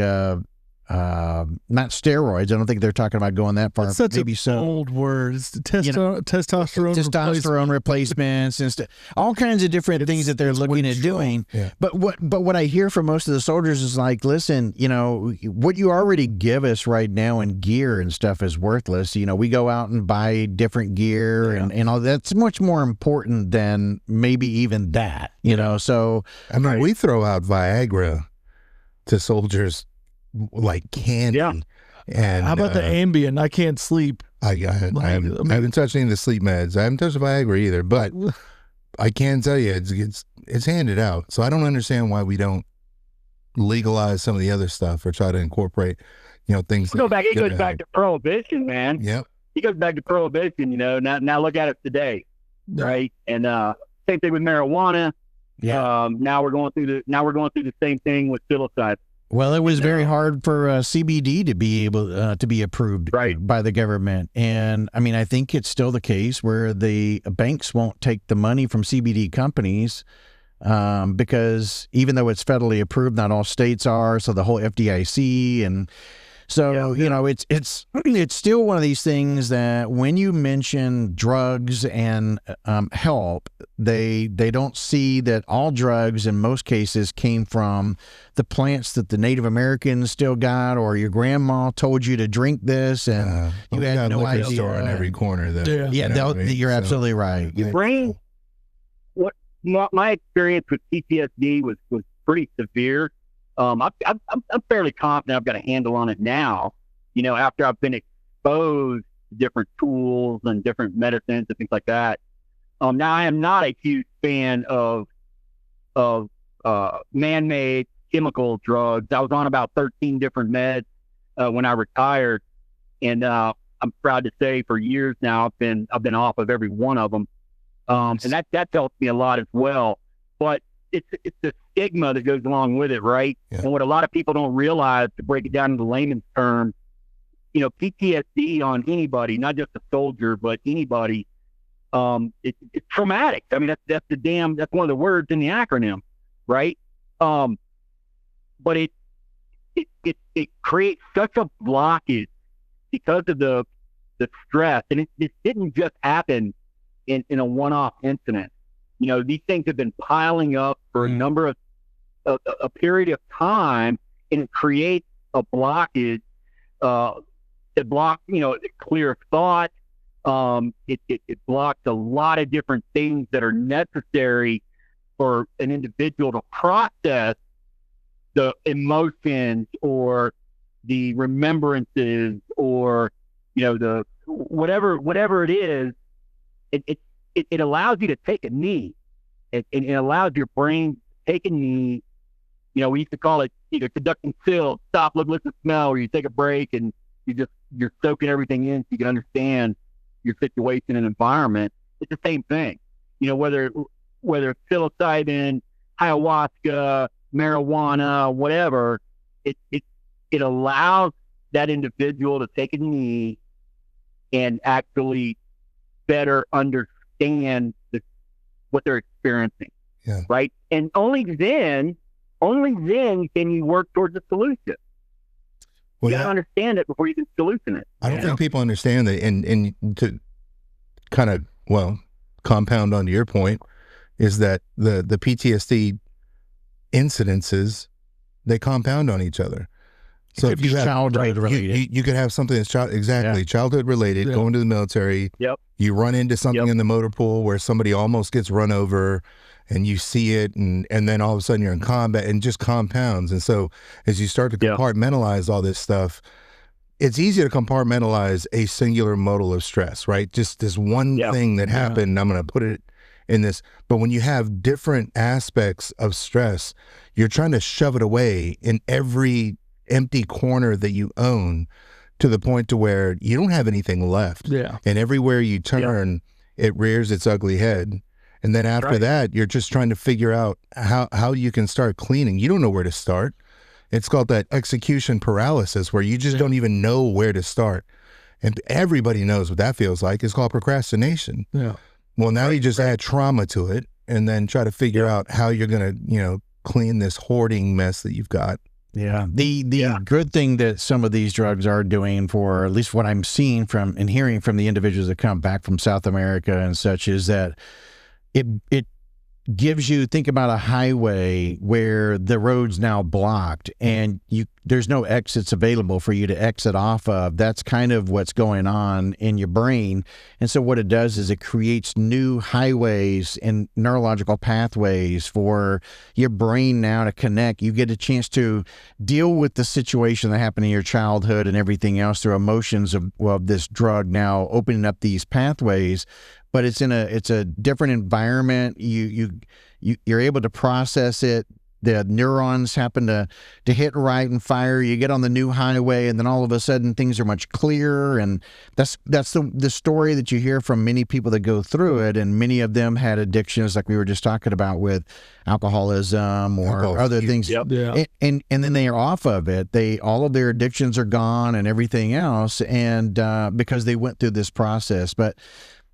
not steroids. I don't think they're talking about going that far. That's such maybe an old word. It's testosterone replacements and all kinds of different things that they're looking at doing. Yeah. But what I hear from most of the soldiers is like, listen, what you already give us right now in gear and stuff is worthless. We go out and buy different gear and all that's much more important than maybe even that. So I mean, we throw out Viagra to soldiers like candy. Yeah. And how about the Ambien? I can't sleep. I haven't touched any of the sleep meds. I haven't touched the Viagra either, but I can tell you it's handed out. So I don't understand why we don't legalize some of the other stuff or try to incorporate, things. It goes back to prohibition, man. Yep. He goes back to prohibition, now look at it today. Right. And same thing with marijuana. yeah. Now we're going through the same thing with psilocybin. Well, it was very hard for CBD to be able to be approved by the government. And I mean, I think it's still the case where the banks won't take the money from CBD companies because even though it's federally approved, not all states are. So the whole FDIC and so, it's still one of these things that when you mention drugs and help, they don't see that all drugs in most cases came from the plants that the Native Americans still got, or your grandma told you to drink this and you had no idea. Store on every corner. You're absolutely right. Your brain, what my experience with PTSD was pretty severe. I'm fairly confident I've got a handle on it now, after I've been exposed to different tools and different medicines and things like that. Now I am not a huge fan of man-made chemical drugs. I was on about 13 different meds when I retired, and I'm proud to say for years now I've been off of every one of them, and that helped me a lot as well. But it's the stigma that goes along with it, right? Yeah. And what a lot of people don't realize, to break it down into layman's terms, PTSD on anybody, not just a soldier, but anybody, it's traumatic. I mean, that's one of the words in the acronym, right? But it creates such a blockage because of the stress, and it didn't just happen in a one-off incident. These things have been piling up for a number of a period of time, and it creates a blockage that blocks, clear thought. It blocks a lot of different things that are necessary for an individual to process the emotions or the remembrances or the whatever it is. It allows you to take a knee. It allows your brain to take a knee. We used to call it either conducting SIL, stop, look, listen, smell, where you take a break and you're soaking everything in so you can understand your situation and environment. It's the same thing. Whether it's psilocybin, ayahuasca, marijuana, whatever, it allows that individual to take a knee and actually better understand what they're experiencing. Yeah. Right. And only then can you work towards a solution. You gotta understand it before you can solution it. I don't think people understand that, and to kind of compound onto your point is that the PTSD incidences, they compound on each other. So if you have childhood related, you could have something that's childhood related, going to the military. Yep. You run into something in the motor pool where somebody almost gets run over and you see it, and then all of a sudden you're in combat, and just compounds. And so as you start to compartmentalize all this stuff, it's easy to compartmentalize a singular modal of stress, right? Just this one thing that happened, I'm going to put it in this. But when you have different aspects of stress, you're trying to shove it away in every empty corner that you own, to the point to where you don't have anything left. Yeah. And everywhere you turn, it rears its ugly head. And then after that, you're just trying to figure out how you can start cleaning. You don't know where to start. It's called that execution paralysis, where you just don't even know where to start. And everybody knows what that feels like. It's called procrastination. Yeah. Well, now you just add trauma to it and then try to figure out how you're going to, clean this hoarding mess that you've got. Yeah. The good thing that some of these drugs are doing, for at least what I'm seeing from and hearing from the individuals that come back from South America and such, is that it gives you, think about a highway where the road's now blocked and there's no exits available for you to exit off of. That's kind of what's going on in your brain. And so what it does is it creates new highways and neurological pathways for your brain now to connect. You get a chance to deal with the situation that happened in your childhood and everything else through emotions of this drug now opening up these pathways. But it's a different environment. You're able to process it. The neurons happen to hit right and fire. You get on the new highway, and then all of a sudden things are much clearer. And that's the story that you hear from many people that go through it. And many of them had addictions, like we were just talking about with alcoholism or other things. Yep. Yeah. And then they are off of it. All of their addictions are gone and everything else, and because they went through this process. But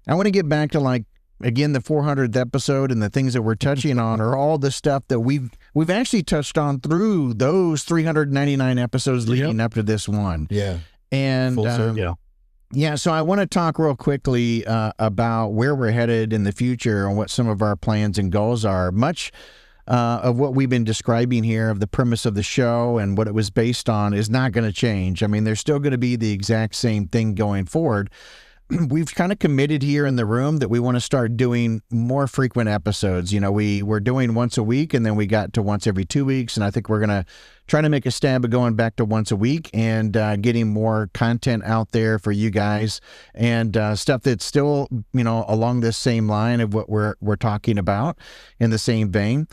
I want to get back to, again, the 400th episode, and the things that we're touching on are all the stuff that we've actually touched on through those 399 episodes leading up to this one. Yeah. And so I want to talk real quickly about where we're headed in the future and what some of our plans and goals are. Much of what we've been describing here, of the premise of the show and what it was based on, is not going to change. I mean, there's still going to be the exact same thing going forward. We've kind of committed here in the room that we want to start doing more frequent episodes. We're doing once a week, and then we got to once every 2 weeks. And I think we're going to try to make a stab at going back to once a week and getting more content out there for you guys, and stuff that's still, along this same line of what we're talking about, in the same vein.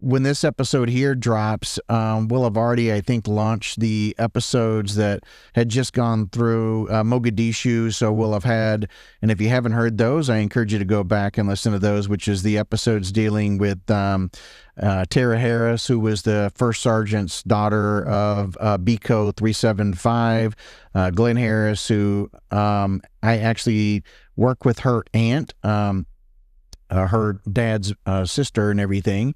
When this episode here drops, we'll have already, I think, launched the episodes that had just gone through Mogadishu. So we'll have had, and if you haven't heard those, I encourage you to go back and listen to those, which is the episodes dealing with Tara Harris, who was the first sergeant's daughter of BCO 375, Glenn Harris, who I actually work with her aunt, her dad's sister and everything,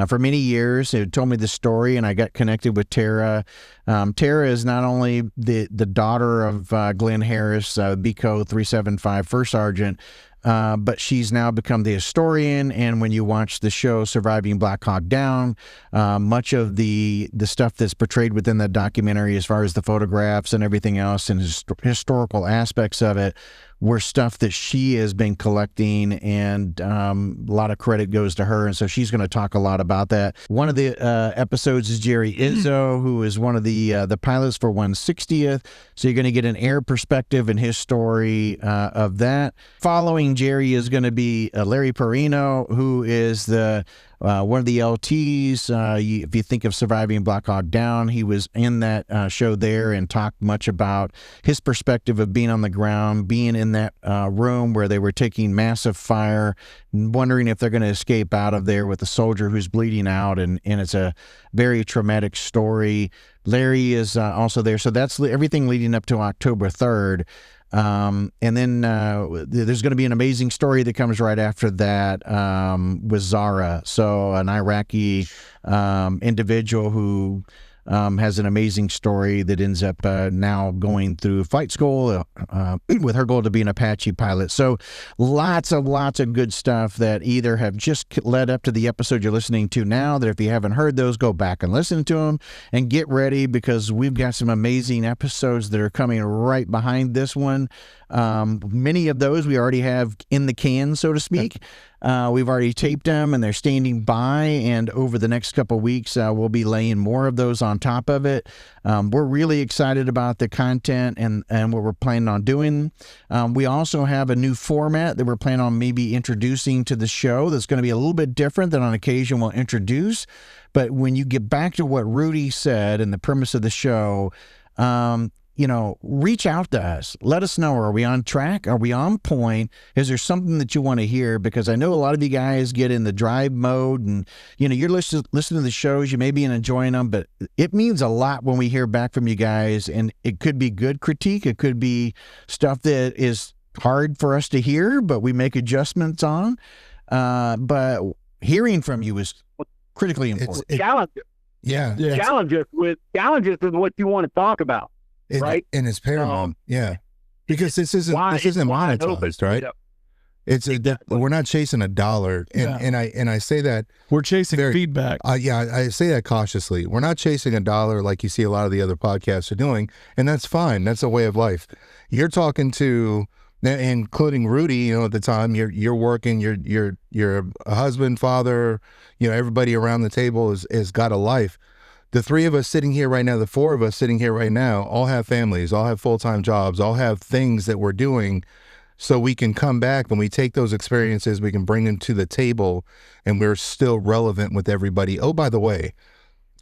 for many years. It told me the story, and I got connected with Tara. Tara is not only the daughter of Glenn Harris, BCO 375 First Sergeant, but she's now become the historian. And when you watch the show Surviving Black Hawk Down, much of the stuff that's portrayed within that documentary, as far as the photographs and everything else and historical aspects of it, were stuff that she has been collecting, and a lot of credit goes to her. And so she's going to talk a lot about that. One of the episodes is Jerry Izzo, who is one of the pilots for 160th. So you're going to get an air perspective and his story of that. Following Jerry is going to be Larry Perino, who is one of the LTs. If you think of Surviving Black Hawk Down, he was in that show there and talked much about his perspective of being on the ground, being in that room where they were taking massive fire, wondering if they're going to escape out of there with a soldier who's bleeding out, and it's a very traumatic story. Larry is also there. So that's everything leading up to October 3rd. And then there's going to be an amazing story that comes right after that with Zara. So an Iraqi individual who has an amazing story that ends up now going through flight school with her goal to be an Apache pilot. So lots of good stuff that either have just led up to the episode you're listening to now, that if you haven't heard those, go back and listen to them and get ready, because we've got some amazing episodes that are coming right behind this one. Many of those we already have in the can, so to speak. We've already taped them, and they're standing by, and over the next couple of weeks, we'll be laying more of those on top of it. We're really excited about the content and what we're planning on doing. We also have a new format that we're planning on maybe introducing to the show that's going to be a little bit different than on occasion we'll introduce. But when you get back to what Rudy said and the premise of the show, reach out to us. Let us know. Are we on track? Are we on point? Is there something that you want to hear? Because I know a lot of you guys get in the drive mode, and, you're listening to the shows. You may be enjoying them, but it means a lot when we hear back from you guys. And it could be good critique. It could be stuff that is hard for us to hear, but we make adjustments on. But hearing from you is critically important. Yeah. Challenges with what you want to talk about, right? And it's paramount. Yeah. Because this isn't monetized, right? It's we're not chasing a dollar, and I say that we're chasing feedback. I say that cautiously. We're not chasing a dollar like you see a lot of the other podcasts are doing, and that's fine. That's a way of life. You're talking to, including Rudy. You know, at the time you're working. You're a husband, father. You know, everybody around the table has got a life. The three of us sitting here right now, the four of us sitting here right now, all have families, all have full-time jobs, all have things that we're doing. So we can come back when we take those experiences, we can bring them to the table, and we're still relevant with everybody. Oh, by the way,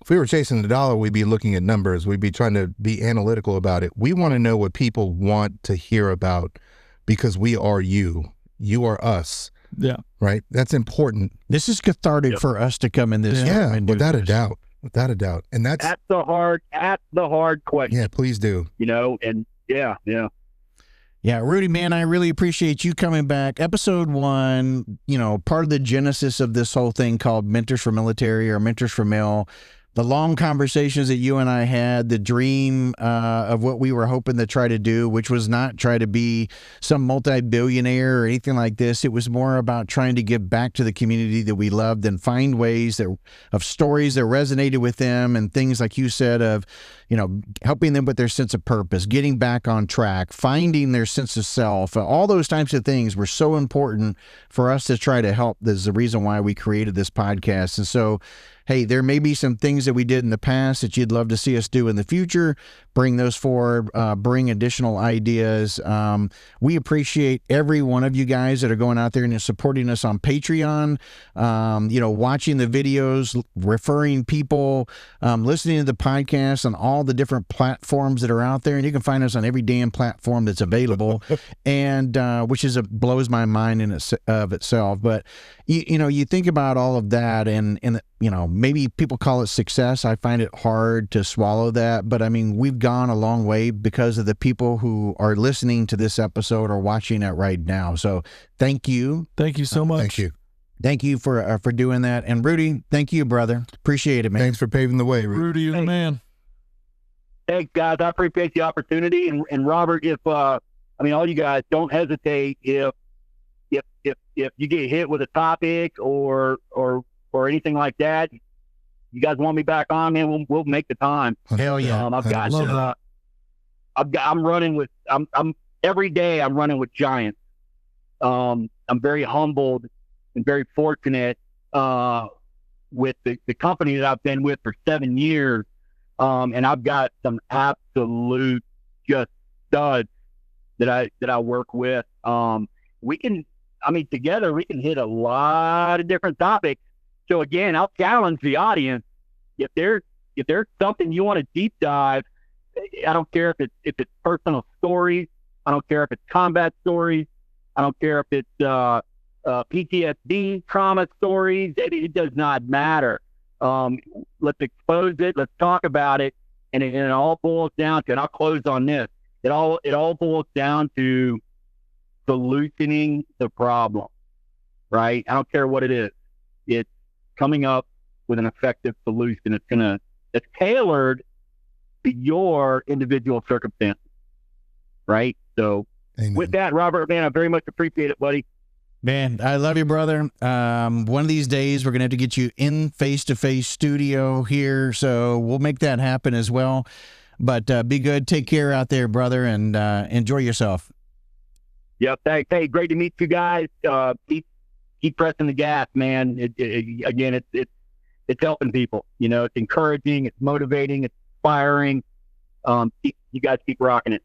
if we were chasing the dollar, we'd be looking at numbers. We'd be trying to be analytical about it. We want to know what people want to hear about, because we are you. You are us. Yeah. Right? That's important. This is cathartic for us to come in this. Yeah, without a doubt. Without a doubt. And that's the hard question. Yeah, please do. You know, and yeah. Yeah, Rudy, man, I really appreciate you coming back. Episode 1, you know, part of the genesis of this whole thing called Mentors for Military or Mentors for Mil, the long conversations that you and I had, the dream of what we were hoping to try to do, which was not try to be some multi-billionaire or anything like this. It was more about trying to give back to the community that we loved and find ways of stories that resonated with them, and things like you said of, you know, helping them with their sense of purpose, getting back on track, finding their sense of self. All those types of things were so important for us to try to help. This is the reason why we created this podcast. And so, hey, there may be some things that we did in the past that you'd love to see us do in the future. Bring those forward, bring additional ideas. We appreciate every one of you guys that are going out there and supporting us on Patreon, you know, watching the videos, referring people, listening to the podcast on all the different platforms that are out there. And you can find us on every damn platform that's available, and which blows my mind in of itself. But, you know, you think about all of that, and you know, maybe people call it success. I find it hard to swallow that. But, I mean, we've gone a long way because of the people who are listening to this episode or watching it right now. So thank you. Thank you so much. Thank you. Thank you for doing that. And Rudy, thank you, brother. Appreciate it, man. Thanks for paving the way, Rudy. You're the man. Thanks, guys. I appreciate the opportunity. And Robert, if I mean, all you guys, don't hesitate if you get hit with a topic or anything like that. You guys want me back on, man? We'll make the time. Hell yeah! I'm running with. I'm every day. I'm running with giants. I'm very humbled and very fortunate with the company that I've been with for 7 years, and I've got some absolute just studs that I work with. Together we can hit a lot of different topics. So again, I'll challenge the audience. If there's something you want to deep dive, I don't care if it's personal stories. I don't care if it's combat stories. I don't care if it's PTSD trauma stories. It does not matter. Let's expose it. Let's talk about it. And it all boils down to, and I'll close on this. It all boils down to solutioning the problem, right? I don't care what it is. It's coming up with an effective solution. It's tailored to your individual circumstances, right? So Amen. With that, Robert, man, I very much appreciate it, buddy. Man, I love you, brother. One of these days, we're going to have to get you in face-to-face studio here, so we'll make that happen as well. But be good. Take care out there, brother, and enjoy yourself. Yep. Hey, great to meet you guys. Keep pressing the gas, man. It's helping people. You know, it's encouraging, it's motivating, it's inspiring. You guys keep rocking it.